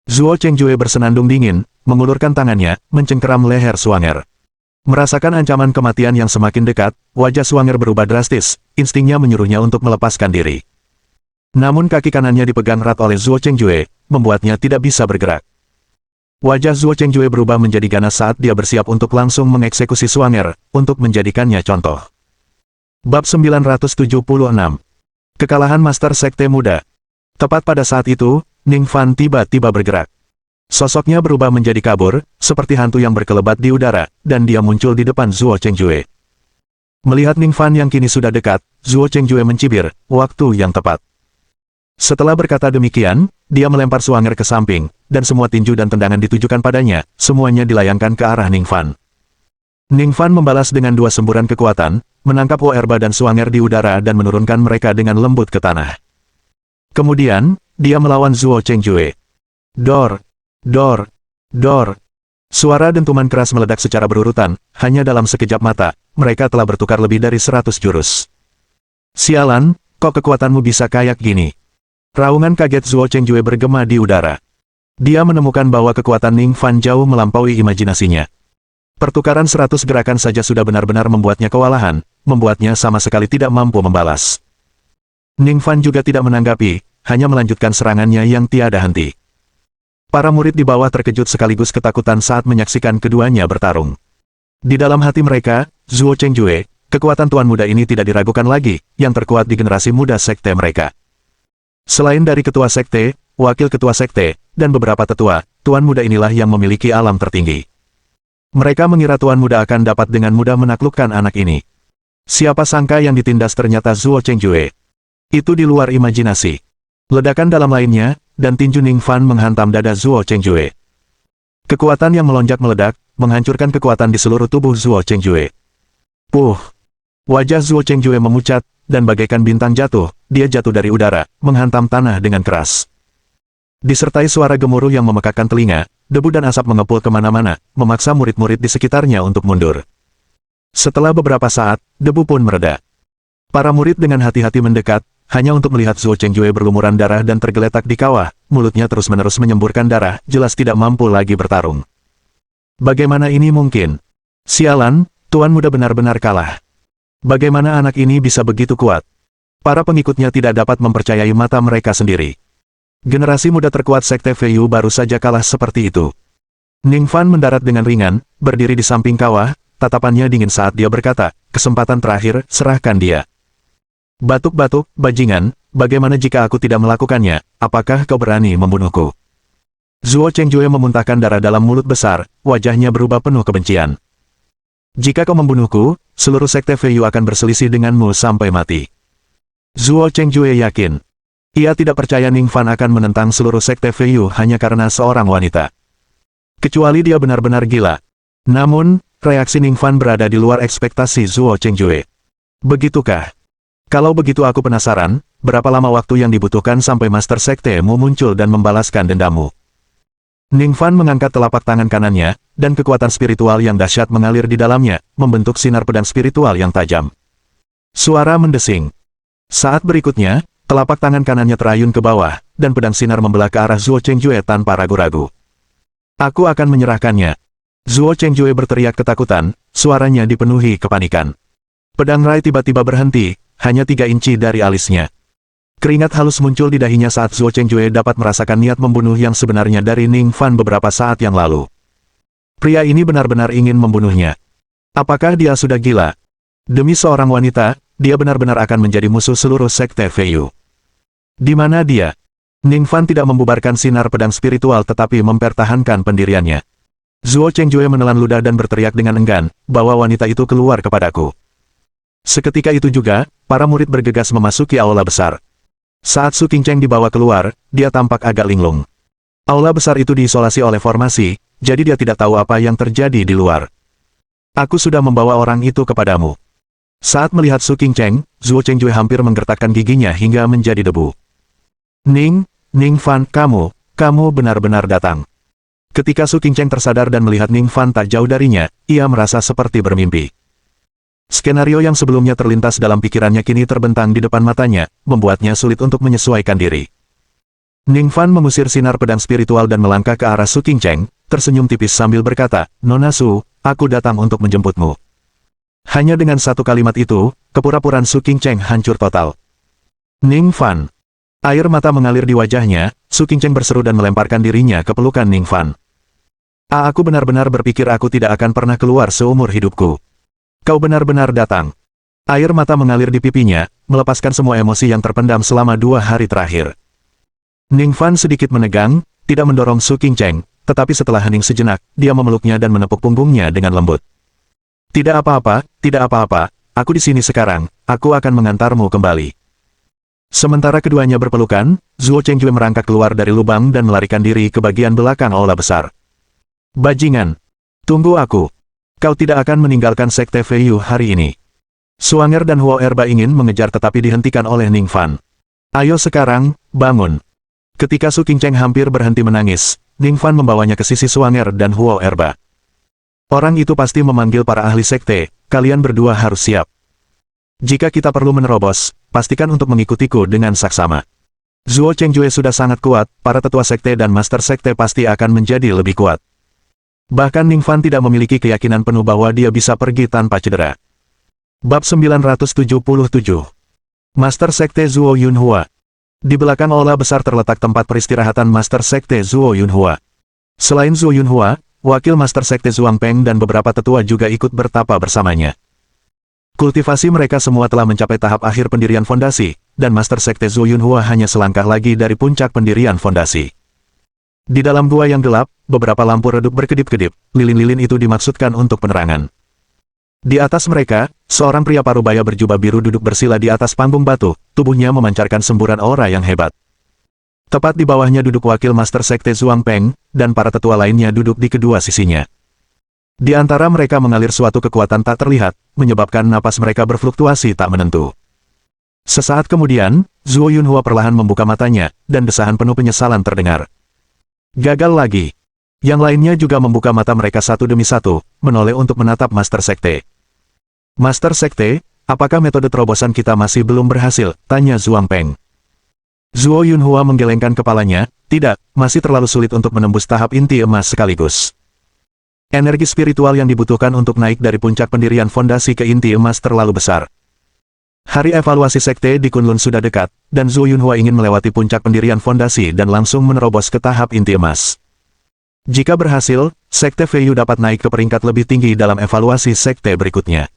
Zuo Chengjue bersenandung dingin, mengulurkan tangannya, mencengkeram leher Suanger. Merasakan ancaman kematian yang semakin dekat, wajah Suanger berubah drastis, instingnya menyuruhnya untuk melepaskan diri. Namun kaki kanannya dipegang erat oleh Zuo Chengjue, membuatnya tidak bisa bergerak. Wajah Zuo Chengjue berubah menjadi ganas saat dia bersiap untuk langsung mengeksekusi Suanger, untuk menjadikannya contoh. Bab 976. Kekalahan Master Sekte Muda. Tepat pada saat itu, Ning Fan tiba-tiba bergerak. Sosoknya berubah menjadi kabur, seperti hantu yang berkelebat di udara, dan dia muncul di depan Zuo Chengjue. Melihat Ning Fan yang kini sudah dekat, Zuo Chengjue mencibir, waktu yang tepat. Setelah berkata demikian, dia melempar Suanger ke samping, dan semua tinju dan tendangan ditujukan padanya, semuanya dilayangkan ke arah Ning Fan. Ning Fan membalas dengan dua semburan kekuatan, menangkap Huo Erba dan Suanger di udara dan menurunkan mereka dengan lembut ke tanah. Kemudian, dia melawan Zuo Chengjue. Dor! Dor! Dor! Suara dentuman keras meledak secara berurutan, hanya dalam sekejap mata, mereka telah bertukar lebih dari 100 jurus. Sialan, kok kekuatanmu bisa kayak gini? Raungan kaget Zuo Chengjue bergema di udara. Dia menemukan bahwa kekuatan Ning Fan jauh melampaui imajinasinya. Pertukaran 100 gerakan saja sudah benar-benar membuatnya kewalahan, membuatnya sama sekali tidak mampu membalas. Ning Fan juga tidak menanggapi, hanya melanjutkan serangannya yang tiada henti. Para murid di bawah terkejut sekaligus ketakutan saat menyaksikan keduanya bertarung. Di dalam hati mereka, Zuo Chengjue, kekuatan tuan muda ini tidak diragukan lagi, yang terkuat di generasi muda sekte mereka. Selain dari ketua sekte, wakil ketua sekte, dan beberapa tetua, tuan muda inilah yang memiliki alam tertinggi. Mereka mengira tuan muda akan dapat dengan mudah menaklukkan anak ini. Siapa sangka yang ditindas ternyata Zuo Chengjue. Itu di luar imajinasi. Ledakan dalam lainnya, dan tinju Ningfan menghantam dada Zuo Chengjue. Kekuatan yang melonjak meledak, menghancurkan kekuatan di seluruh tubuh Zuo Chengjue. Puh! Wajah Zuo Chengjue memucat, dan bagaikan bintang jatuh, dia jatuh dari udara, menghantam tanah dengan keras. Disertai suara gemuruh yang memekakkan telinga, debu dan asap mengepul kemana-mana, memaksa murid-murid di sekitarnya untuk mundur. Setelah beberapa saat, debu pun mereda. Para murid dengan hati-hati mendekat, hanya untuk melihat Zuo Chengjue berlumuran darah dan tergeletak di kawah, mulutnya terus-menerus menyemburkan darah, jelas tidak mampu lagi bertarung. Bagaimana ini mungkin? Sialan, Tuan Muda benar-benar kalah. Bagaimana anak ini bisa begitu kuat? Para pengikutnya tidak dapat mempercayai mata mereka sendiri. Generasi muda terkuat Sekte Feiyu baru saja kalah seperti itu. Ningfan mendarat dengan ringan, berdiri di samping kawah, tatapannya dingin saat dia berkata, kesempatan terakhir, serahkan dia. Batuk-batuk, bajingan, bagaimana jika aku tidak melakukannya, apakah kau berani membunuhku? Zuo Chengjue memuntahkan darah dalam mulut besar, wajahnya berubah penuh kebencian. Jika kau membunuhku, seluruh Sekte Feiyu akan berselisih denganmu sampai mati. Zuo Chengjue yakin. Ia tidak percaya Ningfan akan menentang seluruh Sekte Feiyu hanya karena seorang wanita. Kecuali dia benar-benar gila. Namun, reaksi Ningfan berada di luar ekspektasi Zuo Chengjue. Begitukah? Kalau begitu aku penasaran, berapa lama waktu yang dibutuhkan sampai Master Sekte-mu muncul dan membalaskan dendammu? Ningfan mengangkat telapak tangan kanannya, dan kekuatan spiritual yang dahsyat mengalir di dalamnya, membentuk sinar pedang spiritual yang tajam. Suara mendesing. Saat berikutnya, telapak tangan kanannya terayun ke bawah, dan pedang sinar membelah ke arah Zuo Chengjue tanpa ragu-ragu. Aku akan menyerahkannya. Zuo Chengjue berteriak ketakutan, suaranya dipenuhi kepanikan. Pedang Rai tiba-tiba berhenti, hanya 3 inci dari alisnya. Keringat halus muncul di dahinya saat Zuo Chengjue dapat merasakan niat membunuh yang sebenarnya dari Ningfan beberapa saat yang lalu. Pria ini benar-benar ingin membunuhnya. Apakah dia sudah gila? Demi seorang wanita, dia benar-benar akan menjadi musuh seluruh Sekte Feiyu. Di mana dia? Ningfan tidak membubarkan sinar pedang spiritual tetapi mempertahankan pendiriannya. Zuo Chengjue menelan ludah dan berteriak dengan enggan, bahwa wanita itu keluar kepadaku. Seketika itu juga, para murid bergegas memasuki aula besar. Saat Su Qingcheng dibawa keluar, dia tampak agak linglung. Aula besar itu diisolasi oleh formasi, jadi dia tidak tahu apa yang terjadi di luar. Aku sudah membawa orang itu kepadamu. Saat melihat Su Qingcheng, Zuo Chengjue hampir menggertakkan giginya hingga menjadi debu. Ningfan, kamu benar-benar datang. Ketika Su Qingcheng tersadar dan melihat Ningfan tak jauh darinya, ia merasa seperti bermimpi. Skenario yang sebelumnya terlintas dalam pikirannya kini terbentang di depan matanya, membuatnya sulit untuk menyesuaikan diri. Ningfan mengusir sinar pedang spiritual dan melangkah ke arah Su Qingcheng, tersenyum tipis sambil berkata, Nona Su, aku datang untuk menjemputmu. Hanya dengan satu kalimat itu, kepura-puraan Su Qingcheng hancur total. Ningfan. Air mata mengalir di wajahnya, Su Qingcheng berseru dan melemparkan dirinya ke pelukan Ningfan. Aku benar-benar berpikir aku tidak akan pernah keluar seumur hidupku. Kau benar-benar datang. Air mata mengalir di pipinya, melepaskan semua emosi yang terpendam selama 2 hari terakhir. Ningfan sedikit menegang, tidak mendorong Su Qingcheng, tetapi setelah hening sejenak, dia memeluknya dan menepuk punggungnya dengan lembut. Tidak apa-apa, aku di sini sekarang, aku akan mengantarmu kembali. Sementara keduanya berpelukan, Zuo Chengjue merangkak keluar dari lubang dan melarikan diri ke bagian belakang aula besar. Bajingan! Tunggu aku! Kau tidak akan meninggalkan Sekte Feiyu hari ini. Suanger dan Huo Erba ingin mengejar tetapi dihentikan oleh Ningfan. Ayo sekarang, bangun. Ketika Su Qingcheng hampir berhenti menangis, Ningfan membawanya ke sisi Suanger dan Huo Erba. Orang itu pasti memanggil para ahli sekte, kalian berdua harus siap. Jika kita perlu menerobos, pastikan untuk mengikutiku dengan saksama. Zuo Chengjue sudah sangat kuat, para tetua sekte dan master sekte pasti akan menjadi lebih kuat. Bahkan Ningfan tidak memiliki keyakinan penuh bahwa dia bisa pergi tanpa cedera. Bab 977. Master Sekte Zuo Yunhua. Di belakang aula besar terletak tempat peristirahatan Master Sekte Zuo Yunhua. Selain Zuo Yunhua, wakil Master Sekte Zuang Peng dan beberapa tetua juga ikut bertapa bersamanya. Kultivasi mereka semua telah mencapai tahap akhir pendirian fondasi, dan Master Sekte Zuo Yunhua hanya selangkah lagi dari puncak pendirian fondasi. Di dalam gua yang gelap, beberapa lampu redup berkedip-kedip, lilin-lilin itu dimaksudkan untuk penerangan. Di atas mereka, seorang pria parubaya berjubah biru duduk bersila di atas panggung batu, tubuhnya memancarkan semburan aura yang hebat. Tepat di bawahnya duduk wakil Master Sekte Zhuang Peng, dan para tetua lainnya duduk di kedua sisinya. Di antara mereka mengalir suatu kekuatan tak terlihat, menyebabkan napas mereka berfluktuasi tak menentu. Sesaat kemudian, Zhuo Yunhua perlahan membuka matanya, dan desahan penuh penyesalan terdengar. Gagal lagi. Yang lainnya juga membuka mata mereka satu demi satu, menoleh untuk menatap Master Sekte. Master Sekte, apakah metode terobosan kita masih belum berhasil? Tanya Zhuang Peng. Zhuo Yunhua menggelengkan kepalanya, tidak, masih terlalu sulit untuk menembus tahap inti emas sekaligus. Energi spiritual yang dibutuhkan untuk naik dari puncak pendirian fondasi ke inti emas terlalu besar. Hari evaluasi sekte di Kunlun sudah dekat, dan Zhuo Yunhua ingin melewati puncak pendirian fondasi dan langsung menerobos ke tahap inti emas. Jika berhasil, Sekte Feiyu dapat naik ke peringkat lebih tinggi dalam evaluasi sekte berikutnya.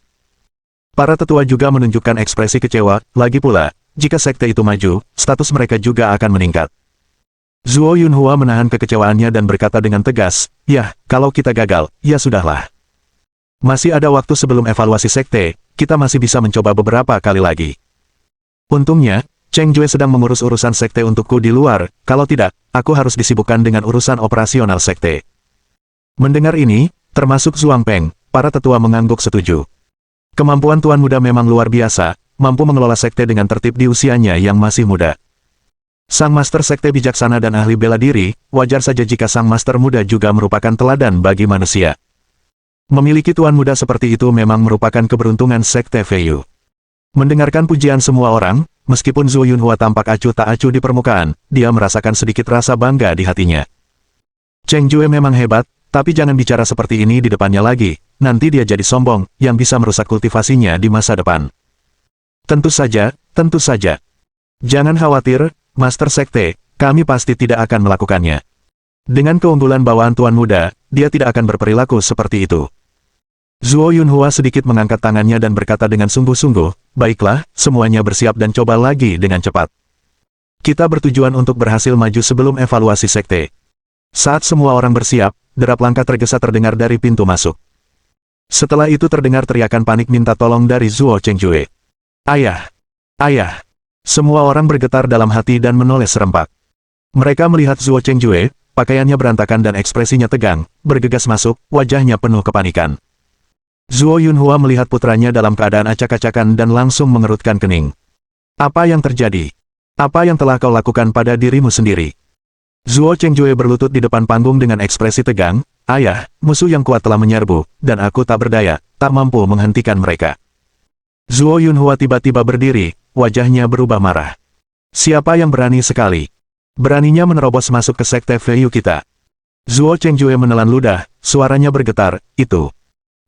Para tetua juga menunjukkan ekspresi kecewa, lagi pula, jika sekte itu maju, status mereka juga akan meningkat. Zhuo Yunhua menahan kekecewaannya dan berkata dengan tegas, "Yah, kalau kita gagal, ya sudahlah. Masih ada waktu sebelum evaluasi sekte, kita masih bisa mencoba beberapa kali lagi." Untungnya, Cheng Jue sedang mengurus urusan sekte untukku di luar, kalau tidak, aku harus disibukkan dengan urusan operasional sekte. Mendengar ini, termasuk Zhuang Peng, para tetua mengangguk setuju. Kemampuan Tuan Muda memang luar biasa, mampu mengelola sekte dengan tertib di usianya yang masih muda. Sang Master Sekte bijaksana dan ahli bela diri, wajar saja jika Sang Master Muda juga merupakan teladan bagi manusia. Memiliki Tuan Muda seperti itu memang merupakan keberuntungan Sekte Feiyu. Mendengarkan pujian semua orang, meskipun Zhuo Yunhua tampak acuh tak acuh di permukaan, dia merasakan sedikit rasa bangga di hatinya. Cheng Jue memang hebat, tapi jangan bicara seperti ini di depannya lagi, nanti dia jadi sombong, yang bisa merusak kultivasinya di masa depan. Tentu saja, tentu saja. Jangan khawatir, Master Sekte, kami pasti tidak akan melakukannya. Dengan keunggulan bawaan Tuan Muda, dia tidak akan berperilaku seperti itu. Zhuo Yunhua sedikit mengangkat tangannya dan berkata dengan sungguh-sungguh, "Baiklah, semuanya bersiap dan coba lagi dengan cepat. Kita bertujuan untuk berhasil maju sebelum evaluasi sekte." Saat semua orang bersiap, derap langkah tergesa terdengar dari pintu masuk. Setelah itu terdengar teriakan panik minta tolong dari Zhuo Chengjue. "Ayah! Ayah!" Semua orang bergetar dalam hati dan menoleh serempak. Mereka melihat Zhuo Chengjue, pakaiannya berantakan dan ekspresinya tegang, bergegas masuk, wajahnya penuh kepanikan. Zhuo Yunhua melihat putranya dalam keadaan acak-acakan dan langsung mengerutkan kening. "Apa yang terjadi? Apa yang telah kau lakukan pada dirimu sendiri?" Zhuo Chengjue berlutut di depan panggung dengan ekspresi tegang, "Ayah, musuh yang kuat telah menyerbu, dan aku tak berdaya, tak mampu menghentikan mereka." Zhuo Yunhua tiba-tiba berdiri, wajahnya berubah marah. "Siapa yang berani sekali? Beraninya menerobos masuk ke Sekte Feiyu kita?" Zhuo Chengjue menelan ludah, suaranya bergetar,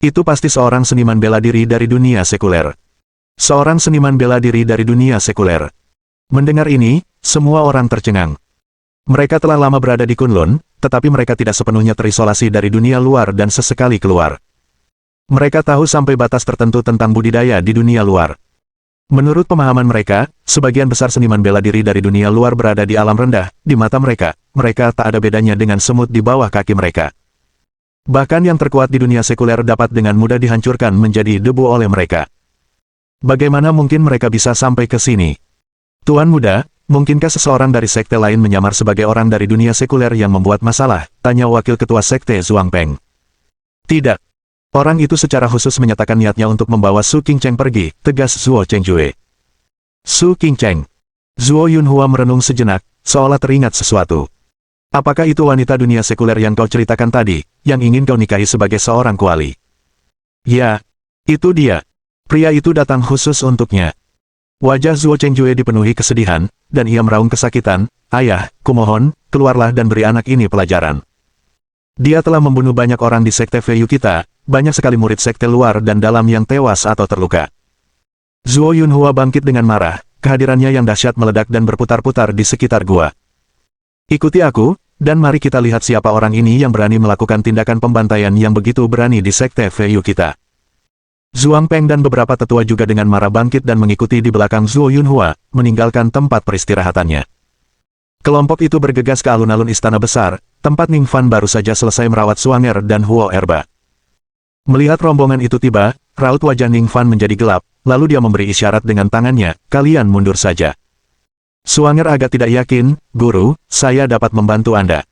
Itu pasti seorang seniman bela diri dari dunia sekuler. Seorang seniman bela diri dari dunia sekuler." Mendengar ini, semua orang tercengang. Mereka telah lama berada di Kunlun, tetapi mereka tidak sepenuhnya terisolasi dari dunia luar dan sesekali keluar. Mereka tahu sampai batas tertentu tentang budidaya di dunia luar. Menurut pemahaman mereka, sebagian besar seniman bela diri dari dunia luar berada di alam rendah, di mata mereka, mereka tak ada bedanya dengan semut di bawah kaki mereka. Bahkan yang terkuat di dunia sekuler dapat dengan mudah dihancurkan menjadi debu oleh mereka. Bagaimana mungkin mereka bisa sampai ke sini? Tuan Muda, mungkinkah seseorang dari sekte lain menyamar sebagai orang dari dunia sekuler yang membuat masalah? Tanya wakil ketua sekte Zhuang Peng. "Tidak. Orang itu secara khusus menyatakan niatnya untuk membawa Su Qingcheng pergi," tegas Zhuo Chengjue. "Su Qingcheng." Zhuo Yunhua merenung sejenak, seolah teringat sesuatu. "Apakah itu wanita dunia sekuler yang kau ceritakan tadi, yang ingin kau nikahi sebagai seorang kuali?" "Ya, itu dia. Pria itu datang khusus untuknya." Wajah Zhuo Chengjue dipenuhi kesedihan, dan ia meraung kesakitan, "Ayah, kumohon, keluarlah dan beri anak ini pelajaran. Dia telah membunuh banyak orang di Sekte Feiyu kita, banyak sekali murid sekte luar dan dalam yang tewas atau terluka." Zhuo Yunhua bangkit dengan marah, kehadirannya yang dahsyat meledak dan berputar-putar di sekitar gua. "Ikuti aku, dan mari kita lihat siapa orang ini yang berani melakukan tindakan pembantaian yang begitu berani di Sekte Feiyu kita." Zhuang Peng dan beberapa tetua juga dengan marah bangkit dan mengikuti di belakang Zhuo Yunhua, meninggalkan tempat peristirahatannya. Kelompok itu bergegas ke alun-alun istana besar, tempat Ning Fan baru saja selesai merawat Suanger dan Huo Erba. Melihat rombongan itu tiba, raut wajah Ning Fan menjadi gelap, lalu dia memberi isyarat dengan tangannya, kalian mundur saja. Suanger agak tidak yakin, Guru, saya dapat membantu Anda.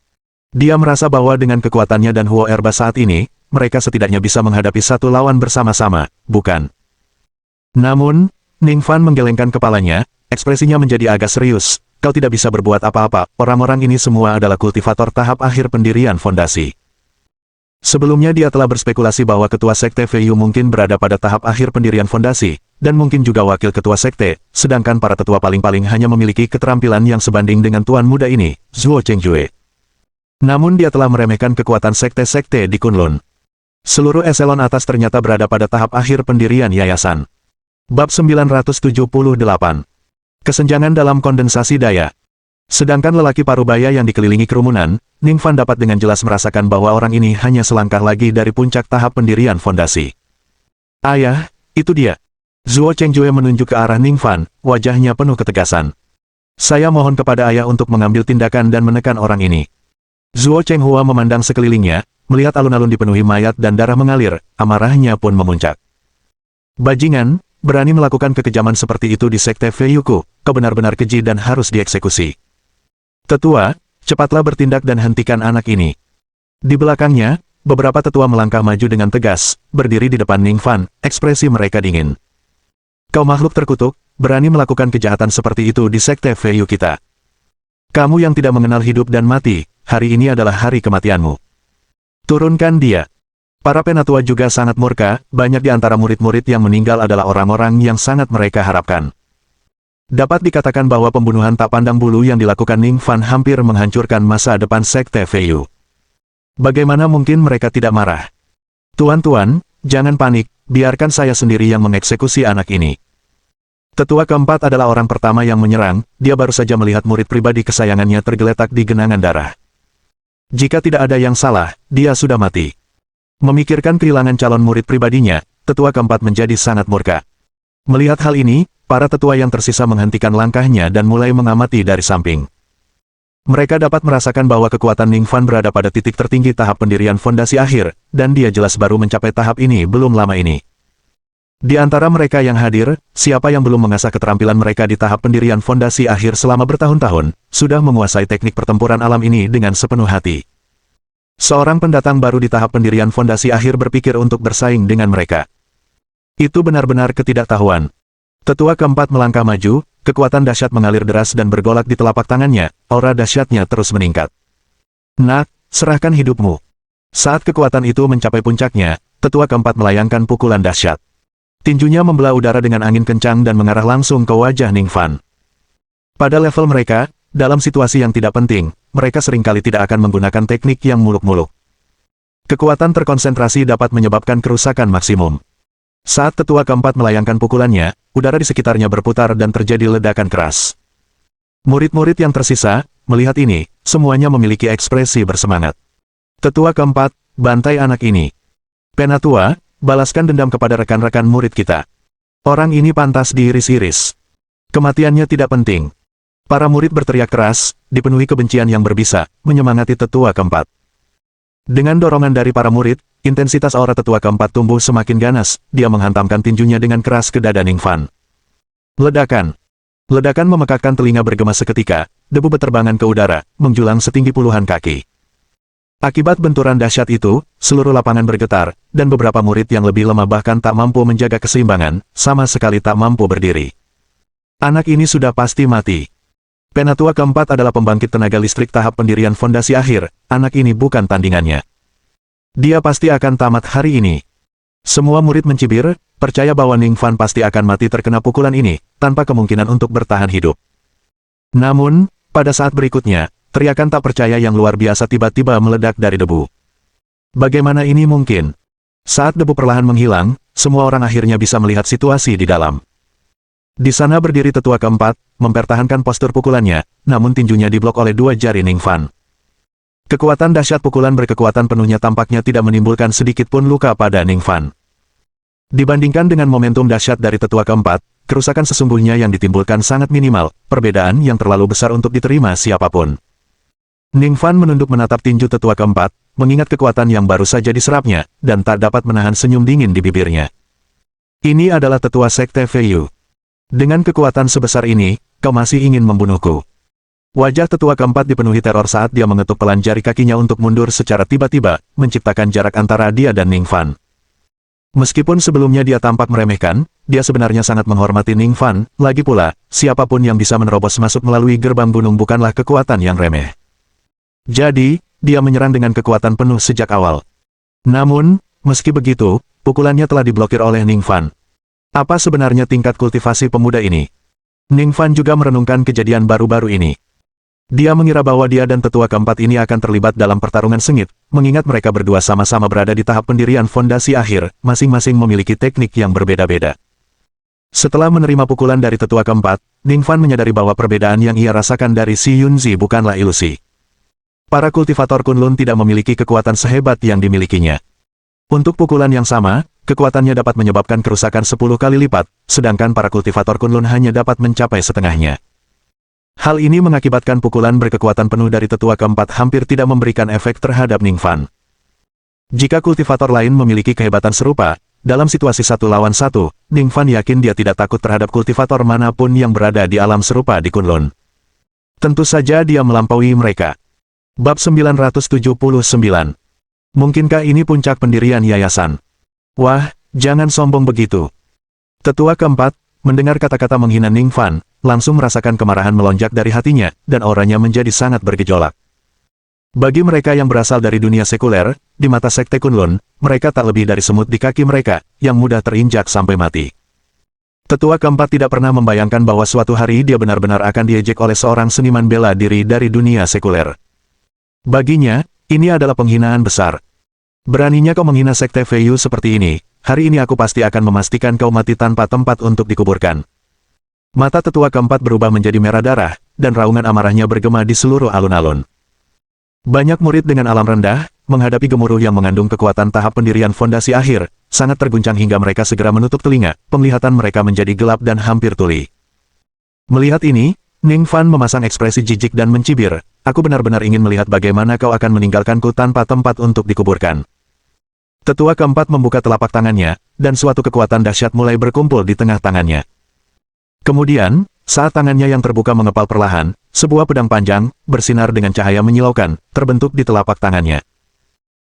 Dia merasa bahwa dengan kekuatannya dan Huo Erba saat ini, mereka setidaknya bisa menghadapi satu lawan bersama-sama, bukan? Namun, Ning Fan menggelengkan kepalanya, ekspresinya menjadi agak serius. Kau tidak bisa berbuat apa-apa, orang-orang ini semua adalah kultivator tahap akhir pendirian fondasi. Sebelumnya dia telah berspekulasi bahwa ketua sekte Feiyu mungkin berada pada tahap akhir pendirian fondasi, dan mungkin juga wakil ketua sekte, sedangkan para tetua paling-paling hanya memiliki keterampilan yang sebanding dengan tuan muda ini, Zhuo Chengjue. Namun dia telah meremehkan kekuatan sekte-sekte di Kunlun. Seluruh eselon atas ternyata berada pada tahap akhir pendirian yayasan. Bab 978. Kesenjangan dalam kondensasi daya. Sedangkan lelaki parubaya yang dikelilingi kerumunan, Ning Fan dapat dengan jelas merasakan bahwa orang ini hanya selangkah lagi dari puncak tahap pendirian fondasi. Ayah, itu dia. Zhuo Chengjue menunjuk ke arah Ning Fan, wajahnya penuh ketegasan. Saya mohon kepada ayah untuk mengambil tindakan dan menekan orang ini. Zhuo Chenghua memandang sekelilingnya, melihat alun-alun dipenuhi mayat dan darah mengalir, amarahnya pun memuncak. Bajingan, berani melakukan kekejaman seperti itu di sekte Feiyuku, kau benar-benar keji dan harus dieksekusi. Tetua, cepatlah bertindak dan hentikan anak ini. Di belakangnya, beberapa tetua melangkah maju dengan tegas, berdiri di depan Ning Fan, ekspresi mereka dingin. Kau makhluk terkutuk, berani melakukan kejahatan seperti itu di sekte Feiyu kita. Kamu yang tidak mengenal hidup dan mati, hari ini adalah hari kematianmu. Turunkan dia. Para penatua juga sangat murka, banyak di antara murid-murid yang meninggal adalah orang-orang yang sangat mereka harapkan. Dapat dikatakan bahwa pembunuhan tak pandang bulu yang dilakukan Ning Fan hampir menghancurkan masa depan sekte Feiyu. Bagaimana mungkin mereka tidak marah? Tuan-tuan, jangan panik, biarkan saya sendiri yang mengeksekusi anak ini. Tetua keempat adalah orang pertama yang menyerang, dia baru saja melihat murid pribadi kesayangannya tergeletak di genangan darah. Jika tidak ada yang salah, dia sudah mati. Memikirkan kehilangan calon murid pribadinya, tetua keempat menjadi sangat murka. Melihat hal ini, para tetua yang tersisa menghentikan langkahnya dan mulai mengamati dari samping. Mereka dapat merasakan bahwa kekuatan Ning Fan berada pada titik tertinggi tahap pendirian fondasi akhir, dan dia jelas baru mencapai tahap ini belum lama ini. Di antara mereka yang hadir, siapa yang belum mengasah keterampilan mereka di tahap pendirian fondasi akhir selama bertahun-tahun, sudah menguasai teknik pertempuran alam ini dengan sepenuh hati. Seorang pendatang baru di tahap pendirian fondasi akhir berpikir untuk bersaing dengan mereka. Itu benar-benar ketidaktahuan. Tetua keempat melangkah maju, kekuatan dahsyat mengalir deras dan bergolak di telapak tangannya, aura dahsyatnya terus meningkat. Nak, serahkan hidupmu. Saat kekuatan itu mencapai puncaknya, tetua keempat melayangkan pukulan dahsyat. Tinjunya membelah udara dengan angin kencang dan mengarah langsung ke wajah Ning Fan. Pada level mereka, dalam situasi yang tidak penting, mereka seringkali tidak akan menggunakan teknik yang muluk-muluk. Kekuatan terkonsentrasi dapat menyebabkan kerusakan maksimum. Saat tetua keempat melayangkan pukulannya, udara di sekitarnya berputar dan terjadi ledakan keras. Murid-murid yang tersisa, melihat ini, semuanya memiliki ekspresi bersemangat. Tetua keempat, bantai anak ini. Penatua, balaskan dendam kepada rekan-rekan murid kita. Orang ini pantas diiris-iris. Kematiannya tidak penting. Para murid berteriak keras, dipenuhi kebencian yang berbisa, menyemangati tetua keempat. Dengan dorongan dari para murid, intensitas aura tetua keempat tumbuh semakin ganas, dia menghantamkan tinjunya dengan keras ke dada Ning Fan. Ledakan. Ledakan memekakkan telinga bergema seketika, debu berterbangan ke udara, menjulang setinggi puluhan kaki. Akibat benturan dahsyat itu, seluruh lapangan bergetar, dan beberapa murid yang lebih lemah bahkan tak mampu menjaga keseimbangan, sama sekali tak mampu berdiri. Anak ini sudah pasti mati. Penatua keempat adalah pembangkit tenaga listrik tahap pendirian fondasi akhir, anak ini bukan tandingannya. Dia pasti akan tamat hari ini. Semua murid mencibir, percaya bahwa Ning Fan pasti akan mati terkena pukulan ini, tanpa kemungkinan untuk bertahan hidup. Namun, pada saat berikutnya, teriakan tak percaya yang luar biasa tiba-tiba meledak dari debu. Bagaimana ini mungkin? Saat debu perlahan menghilang, semua orang akhirnya bisa melihat situasi di dalam. Di sana berdiri tetua keempat, mempertahankan postur pukulannya, namun tinjunya diblok oleh dua jari Ning Fan. Kekuatan dahsyat pukulan berkekuatan penuhnya tampaknya tidak menimbulkan sedikit pun luka pada Ning Fan. Dibandingkan dengan momentum dahsyat dari tetua keempat, kerusakan sesungguhnya yang ditimbulkan sangat minimal, perbedaan yang terlalu besar untuk diterima siapapun. Ning Fan menunduk menatap tinju tetua keempat, mengingat kekuatan yang baru saja diserapnya, dan tak dapat menahan senyum dingin di bibirnya. Ini adalah tetua Sekte Feiyu. Dengan kekuatan sebesar ini, kau masih ingin membunuhku. Wajah tetua keempat dipenuhi teror saat dia mengetuk pelan jari kakinya untuk mundur secara tiba-tiba, menciptakan jarak antara dia dan Ning Fan. Meskipun sebelumnya dia tampak meremehkan, dia sebenarnya sangat menghormati Ning Fan. Lagi pula, siapapun yang bisa menerobos masuk melalui gerbang gunung bukanlah kekuatan yang remeh. Jadi, dia menyerang dengan kekuatan penuh sejak awal. Namun, meski begitu, pukulannya telah diblokir oleh Ning Fan. Apa sebenarnya tingkat kultivasi pemuda ini? Ning Fan juga merenungkan kejadian baru-baru ini. Dia mengira bahwa dia dan tetua keempat ini akan terlibat dalam pertarungan sengit, mengingat mereka berdua sama-sama berada di tahap pendirian fondasi akhir, masing-masing memiliki teknik yang berbeda-beda. Setelah menerima pukulan dari tetua keempat, Ning Fan menyadari bahwa perbedaan yang ia rasakan dari Xi Yunzi bukanlah ilusi. Para kultivator Kunlun tidak memiliki kekuatan sehebat yang dimilikinya. Untuk pukulan yang sama, kekuatannya dapat menyebabkan kerusakan 10 kali lipat, sedangkan para kultivator Kunlun hanya dapat mencapai setengahnya. Hal ini mengakibatkan pukulan berkekuatan penuh dari tetua keempat hampir tidak memberikan efek terhadap Ning Fan. Jika kultivator lain memiliki kehebatan serupa, dalam situasi 1 lawan 1, Ning Fan yakin dia tidak takut terhadap kultivator manapun yang berada di alam serupa di Kunlun. Tentu saja dia melampaui mereka. Bab 979. Mungkinkah ini puncak pendirian yayasan? Wah, jangan sombong begitu. Tetua keempat, mendengar kata-kata menghina Ning Fan, langsung merasakan kemarahan melonjak dari hatinya, dan auranya menjadi sangat bergejolak. Bagi mereka yang berasal dari dunia sekuler, di mata Sekte Kunlun, mereka tak lebih dari semut di kaki mereka, yang mudah terinjak sampai mati. Tetua keempat tidak pernah membayangkan bahwa suatu hari dia benar-benar akan diejek oleh seorang seniman bela diri dari dunia sekuler. Baginya, ini adalah penghinaan besar. Beraninya kau menghina Sekte Feiyu seperti ini, hari ini aku pasti akan memastikan kau mati tanpa tempat untuk dikuburkan. Mata tetua keempat berubah menjadi merah darah, dan raungan amarahnya bergema di seluruh alun-alun. Banyak murid dengan alam rendah, menghadapi gemuruh yang mengandung kekuatan tahap pendirian fondasi akhir, sangat terguncang hingga mereka segera menutup telinga, penglihatan mereka menjadi gelap dan hampir tuli. Melihat ini, Ning Fan memasang ekspresi jijik dan mencibir, aku benar-benar ingin melihat bagaimana kau akan meninggalkanku tanpa tempat untuk dikuburkan. Tetua keempat membuka telapak tangannya, dan suatu kekuatan dahsyat mulai berkumpul di tengah tangannya. Kemudian, saat tangannya yang terbuka mengepal perlahan, sebuah pedang panjang, bersinar dengan cahaya menyilaukan, terbentuk di telapak tangannya.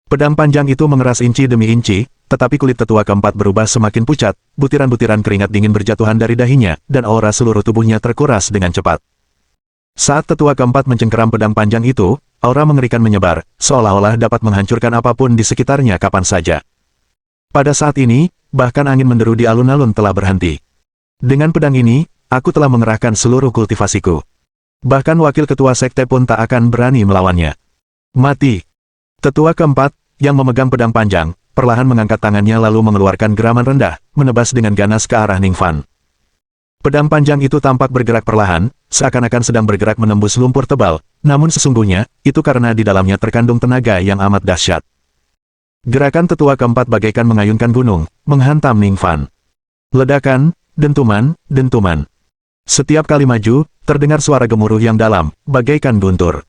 Pedang panjang itu mengeras inci demi inci, tetapi kulit tetua keempat berubah semakin pucat, butiran-butiran keringat dingin berjatuhan dari dahinya, dan aura seluruh tubuhnya terkuras dengan cepat. Saat tetua keempat mencengkeram pedang panjang itu, aura mengerikan menyebar, seolah-olah dapat menghancurkan apapun di sekitarnya kapan saja. Pada saat ini, bahkan angin menderu di alun-alun telah berhenti. Dengan pedang ini, aku telah mengerahkan seluruh kultivasiku. Bahkan wakil ketua sekte pun tak akan berani melawannya. Mati. Tetua keempat, yang memegang pedang panjang, perlahan mengangkat tangannya lalu mengeluarkan geraman rendah, menebas dengan ganas ke arah Ning Fan. Pedang panjang itu tampak bergerak perlahan, seakan-akan sedang bergerak menembus lumpur tebal, namun sesungguhnya, itu karena di dalamnya terkandung tenaga yang amat dahsyat. Gerakan tetua keempat bagaikan mengayunkan gunung, menghantam Ning Fan. Ledakan, dentuman, dentuman. Setiap kali maju, terdengar suara gemuruh yang dalam, bagaikan guntur.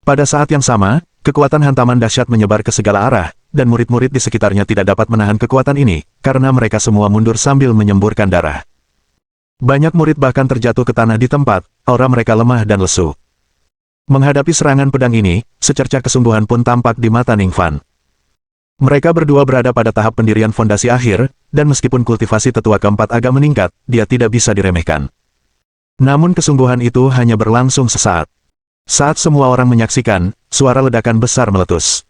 Pada saat yang sama, kekuatan hantaman dahsyat menyebar ke segala arah, dan murid-murid di sekitarnya tidak dapat menahan kekuatan ini, karena mereka semua mundur sambil menyemburkan darah. Banyak murid bahkan terjatuh ke tanah di tempat, aura mereka lemah dan lesu. Menghadapi serangan pedang ini, secercah kesungguhan pun tampak di mata Ning Fan. Mereka berdua berada pada tahap pendirian fondasi akhir, dan meskipun kultivasi tetua keempat agak meningkat, dia tidak bisa diremehkan. Namun kesungguhan itu hanya berlangsung sesaat. Saat semua orang menyaksikan, suara ledakan besar meletus.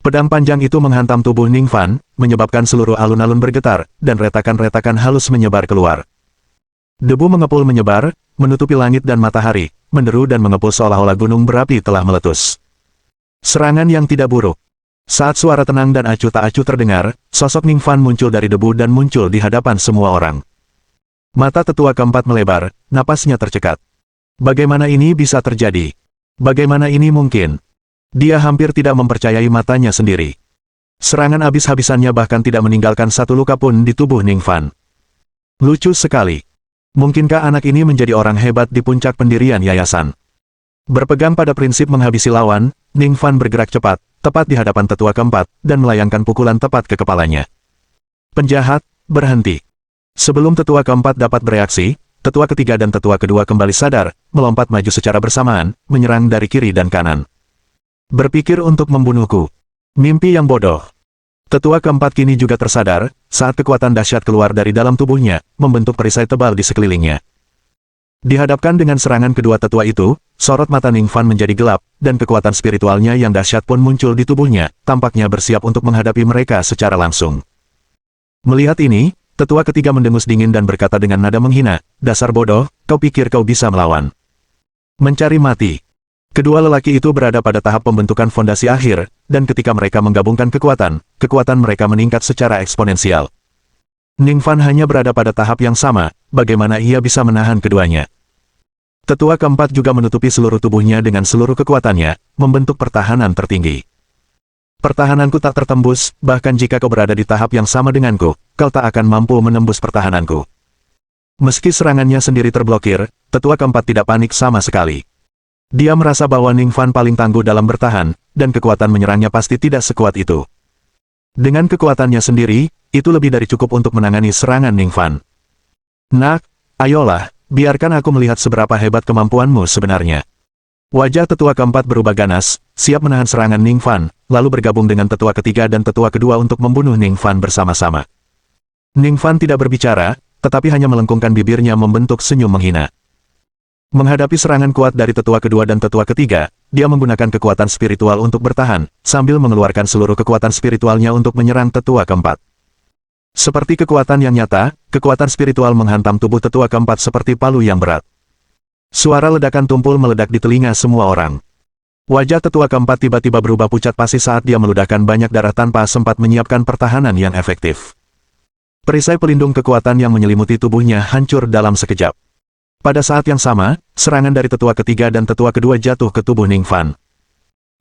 Pedang panjang itu menghantam tubuh Ning Fan, menyebabkan seluruh alun-alun bergetar, dan retakan-retakan halus menyebar keluar. Debu mengepul menyebar, menutupi langit dan matahari, menderu dan mengepul seolah-olah gunung berapi telah meletus. Serangan yang tidak buruk. Saat suara tenang dan acuh tak acuh terdengar, sosok Ning Fan muncul dari debu dan muncul di hadapan semua orang. Mata tetua keempat melebar, napasnya tercekat. Bagaimana ini bisa terjadi? Bagaimana ini mungkin? Dia hampir tidak mempercayai matanya sendiri. Serangan habis-habisannya bahkan tidak meninggalkan satu luka pun di tubuh Ning Fan. Lucu sekali. Mungkinkah anak ini menjadi orang hebat di puncak pendirian yayasan? Berpegang pada prinsip menghabisi lawan, Ning Fan bergerak cepat, tepat di hadapan tetua keempat, dan melayangkan pukulan tepat ke kepalanya. Penjahat, berhenti. Sebelum tetua keempat dapat bereaksi, tetua ketiga dan tetua kedua kembali sadar, melompat maju secara bersamaan, menyerang dari kiri dan kanan. Berpikir untuk membunuhku. Mimpi yang bodoh. Tetua keempat kini juga tersadar, saat kekuatan dahsyat keluar dari dalam tubuhnya, membentuk perisai tebal di sekelilingnya. Dihadapkan dengan serangan kedua tetua itu, sorot mata Ning Fan menjadi gelap, dan kekuatan spiritualnya yang dahsyat pun muncul di tubuhnya, tampaknya bersiap untuk menghadapi mereka secara langsung. Melihat ini, tetua ketiga mendengus dingin dan berkata dengan nada menghina, "Dasar bodoh, kau pikir kau bisa melawan? Mencari mati." Kedua lelaki itu berada pada tahap pembentukan fondasi akhir, dan ketika mereka menggabungkan kekuatan mereka meningkat secara eksponensial. Ning Fan hanya berada pada tahap yang sama, bagaimana ia bisa menahan keduanya? Tetua keempat juga menutupi seluruh tubuhnya dengan seluruh kekuatannya, membentuk pertahanan tertinggi. Pertahananku tak tertembus, bahkan jika kau berada di tahap yang sama denganku, kau tak akan mampu menembus pertahananku. Meski serangannya sendiri terblokir, tetua keempat tidak panik sama sekali. Dia merasa bahwa Ning Fan paling tangguh dalam bertahan, dan kekuatan menyerangnya pasti tidak sekuat itu. Dengan kekuatannya sendiri, itu lebih dari cukup untuk menangani serangan Ning Fan. "Nak, ayolah, biarkan aku melihat seberapa hebat kemampuanmu sebenarnya." Wajah tetua keempat berubah ganas, siap menahan serangan Ning Fan, lalu bergabung dengan tetua ketiga dan tetua kedua untuk membunuh Ning Fan bersama-sama. Ning Fan tidak berbicara, tetapi hanya melengkungkan bibirnya membentuk senyum menghina. Menghadapi serangan kuat dari tetua kedua dan tetua ketiga, dia menggunakan kekuatan spiritual untuk bertahan, sambil mengeluarkan seluruh kekuatan spiritualnya untuk menyerang tetua keempat. Seperti kekuatan yang nyata, kekuatan spiritual menghantam tubuh tetua keempat seperti palu yang berat. Suara ledakan tumpul meledak di telinga semua orang. Wajah tetua keempat tiba-tiba berubah pucat pasi saat dia meludahkan banyak darah tanpa sempat menyiapkan pertahanan yang efektif. Perisai pelindung kekuatan yang menyelimuti tubuhnya hancur dalam sekejap. Pada saat yang sama, serangan dari tetua ketiga dan tetua kedua jatuh ke tubuh Ning Fan.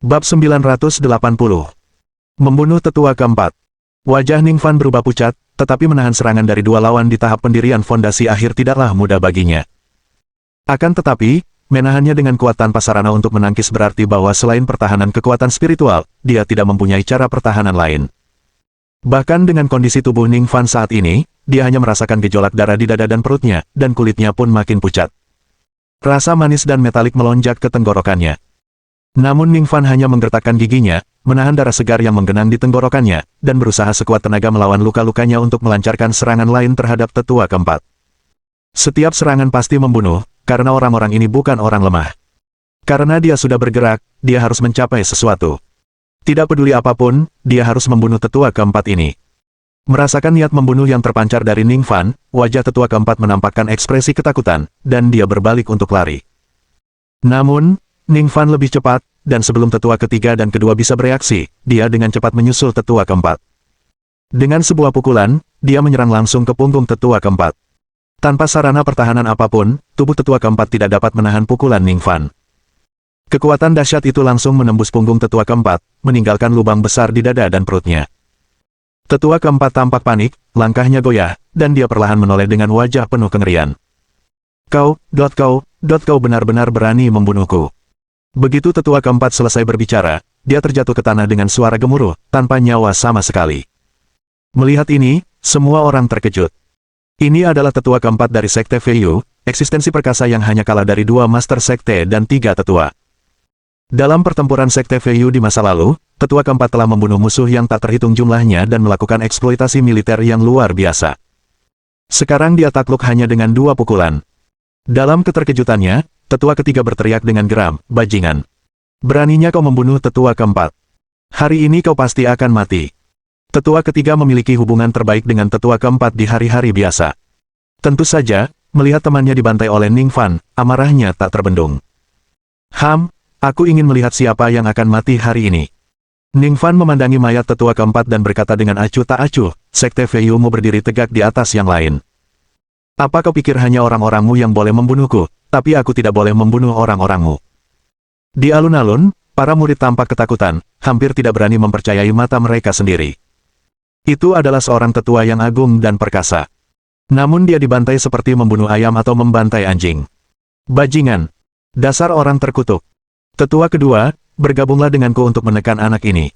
Bab 980. Membunuh tetua keempat. Wajah Ning Fan berubah pucat, tetapi menahan serangan dari dua lawan di tahap pendirian fondasi akhir tidaklah mudah baginya. Akan tetapi, menahannya dengan kuat tanpa sarana untuk menangkis berarti bahwa selain pertahanan kekuatan spiritual, dia tidak mempunyai cara pertahanan lain. Bahkan dengan kondisi tubuh Ning Fan saat ini, dia hanya merasakan gejolak darah di dada dan perutnya, dan kulitnya pun makin pucat. Rasa manis dan metalik melonjak ke tenggorokannya. Namun Ning Fan hanya menggertakkan giginya, menahan darah segar yang menggenang di tenggorokannya, dan berusaha sekuat tenaga melawan luka-lukanya untuk melancarkan serangan lain terhadap tetua keempat. Setiap serangan pasti membunuh, karena orang-orang ini bukan orang lemah. Karena dia sudah bergerak, dia harus mencapai sesuatu. Tidak peduli apapun, dia harus membunuh tetua keempat ini. Merasakan niat membunuh yang terpancar dari Ning Fan, wajah tetua keempat menampakkan ekspresi ketakutan, dan dia berbalik untuk lari. Namun, Ning Fan lebih cepat, dan sebelum tetua ketiga dan kedua bisa bereaksi, dia dengan cepat menyusul tetua keempat. Dengan sebuah pukulan, dia menyerang langsung ke punggung tetua keempat. Tanpa sarana pertahanan apapun, tubuh tetua keempat tidak dapat menahan pukulan Ning Fan. Kekuatan dahsyat itu langsung menembus punggung tetua keempat, meninggalkan lubang besar di dada dan perutnya. Tetua keempat tampak panik, langkahnya goyah, dan dia perlahan menoleh dengan wajah penuh kengerian. Kau benar-benar berani membunuhku." Begitu tetua keempat selesai berbicara, dia terjatuh ke tanah dengan suara gemuruh, tanpa nyawa sama sekali. Melihat ini, semua orang terkejut. Ini adalah tetua keempat dari Sekte Feiyu, eksistensi perkasa yang hanya kalah dari 2 Master Sekte dan 3 tetua. Dalam pertempuran Sekte Feiyu di masa lalu, tetua keempat telah membunuh musuh yang tak terhitung jumlahnya dan melakukan eksploitasi militer yang luar biasa. Sekarang dia takluk hanya dengan 2 pukulan. Dalam keterkejutannya, tetua ketiga berteriak dengan geram, "Bajingan! Beraninya kau membunuh tetua keempat. Hari ini kau pasti akan mati." Tetua ketiga memiliki hubungan terbaik dengan tetua keempat di hari-hari biasa. Tentu saja, melihat temannya dibantai oleh Ning Fan, amarahnya tak terbendung. Aku ingin melihat siapa yang akan mati hari ini." Ning Fan memandangi mayat tetua keempat dan berkata dengan acuh tak acuh, "Sekte Feiyumu berdiri tegak di atas yang lain. Apa kau pikir hanya orang-orangmu yang boleh membunuhku, tapi aku tidak boleh membunuh orang-orangmu?" Di alun-alun, para murid tampak ketakutan, hampir tidak berani mempercayai mata mereka sendiri. Itu adalah seorang tetua yang agung dan perkasa. Namun dia dibantai seperti membunuh ayam atau membantai anjing. "Bajingan! Dasar orang terkutuk! Tetua kedua, bergabunglah denganku untuk menekan anak ini."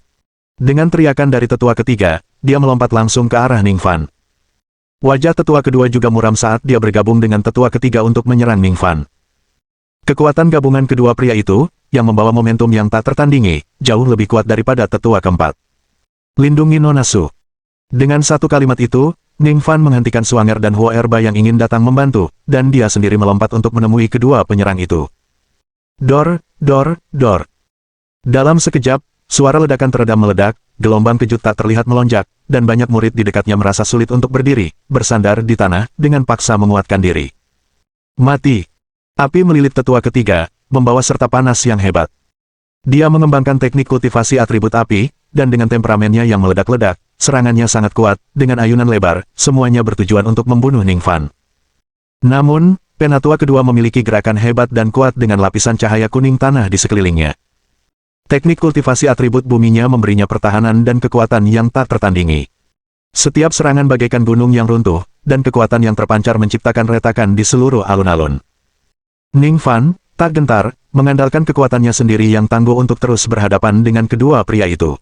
Dengan teriakan dari tetua ketiga, dia melompat langsung ke arah Ning Fan. Wajah tetua kedua juga muram saat dia bergabung dengan tetua ketiga untuk menyerang Ning Fan. Kekuatan gabungan kedua pria itu, yang membawa momentum yang tak tertandingi, jauh lebih kuat daripada tetua keempat. Lindungi Nona Su. Dengan satu kalimat itu, Ning Fan menghentikan Swanger dan Huo Erba yang ingin datang membantu, dan dia sendiri melompat untuk menemui kedua penyerang itu. Dor, dor, dor. Dalam sekejap, suara ledakan teredam meledak, gelombang kejut tak terlihat melonjak, dan banyak murid di dekatnya merasa sulit untuk berdiri, bersandar di tanah, dengan paksa menguatkan diri. Mati. Api melilit tetua ketiga, membawa serta panas yang hebat. Dia mengembangkan teknik kultivasi atribut api, dan dengan temperamennya yang meledak-ledak, serangannya sangat kuat, dengan ayunan lebar, semuanya bertujuan untuk membunuh Ning Fan. Namun, penatua kedua memiliki gerakan hebat dan kuat dengan lapisan cahaya kuning tanah di sekelilingnya. Teknik kultivasi atribut buminya memberinya pertahanan dan kekuatan yang tak tertandingi. Setiap serangan bagaikan gunung yang runtuh, dan kekuatan yang terpancar menciptakan retakan di seluruh alun-alun. Ning Fan, tak gentar, mengandalkan kekuatannya sendiri yang tangguh untuk terus berhadapan dengan kedua pria itu.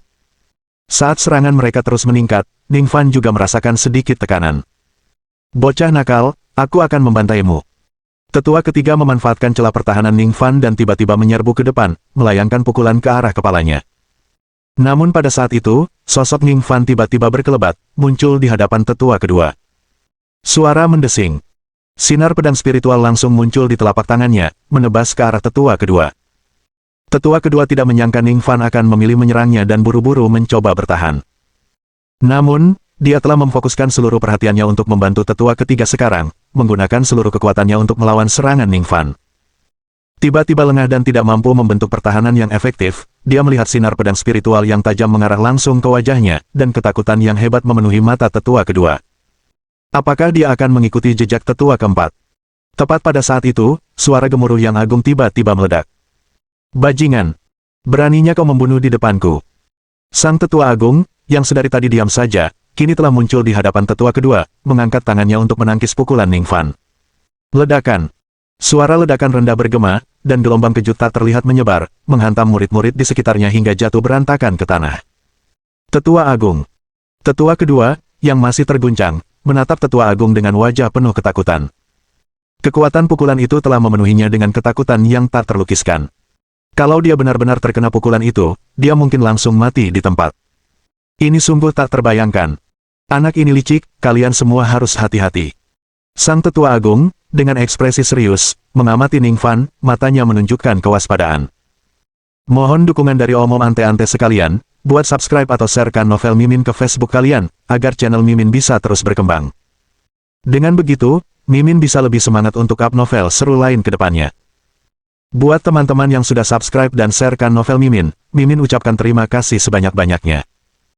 Saat serangan mereka terus meningkat, Ning Fan juga merasakan sedikit tekanan. Bocah nakal, aku akan membantaimu. Tetua ketiga memanfaatkan celah pertahanan Ning Fan dan tiba-tiba menyerbu ke depan, melayangkan pukulan ke arah kepalanya. Namun pada saat itu, sosok Ning Fan tiba-tiba berkelebat, muncul di hadapan tetua kedua. Suara mendesing. Sinar pedang spiritual langsung muncul di telapak tangannya, menebas ke arah tetua kedua. Tetua kedua tidak menyangka Ning Fan akan memilih menyerangnya dan buru-buru mencoba bertahan. Namun, dia telah memfokuskan seluruh perhatiannya untuk membantu tetua ketiga sekarang, menggunakan seluruh kekuatannya untuk melawan serangan Ning Fan. Tiba-tiba lengah dan tidak mampu membentuk pertahanan yang efektif, dia melihat sinar pedang spiritual yang tajam mengarah langsung ke wajahnya, dan ketakutan yang hebat memenuhi mata tetua kedua. Apakah dia akan mengikuti jejak tetua keempat? Tepat pada saat itu, suara gemuruh yang agung tiba-tiba meledak. Bajingan! Beraninya kau membunuh di depanku. Sang tetua agung, yang sedari tadi diam saja, kini telah muncul di hadapan tetua kedua, mengangkat tangannya untuk menangkis pukulan Ning Fan. Ledakan. Suara ledakan rendah bergema, dan gelombang kejut tak terlihat menyebar, menghantam murid-murid di sekitarnya hingga jatuh berantakan ke tanah. Tetua Agung. Tetua kedua, yang masih terguncang, menatap tetua agung dengan wajah penuh ketakutan. Kekuatan pukulan itu telah memenuhinya dengan ketakutan yang tak terlukiskan. Kalau dia benar-benar terkena pukulan itu, dia mungkin langsung mati di tempat. Ini sungguh tak terbayangkan. Anak ini licik, kalian semua harus hati-hati. Sang tetua agung, dengan ekspresi serius, mengamati Ning Fan, matanya menunjukkan kewaspadaan. Mohon dukungan dari omom ante-ante sekalian, buat subscribe atau sharekan novel Mimin ke Facebook kalian, agar channel Mimin bisa terus berkembang. Dengan begitu, Mimin bisa lebih semangat untuk up novel seru lain ke depannya. Buat teman-teman yang sudah subscribe dan sharekan novel Mimin, Mimin ucapkan terima kasih sebanyak-banyaknya.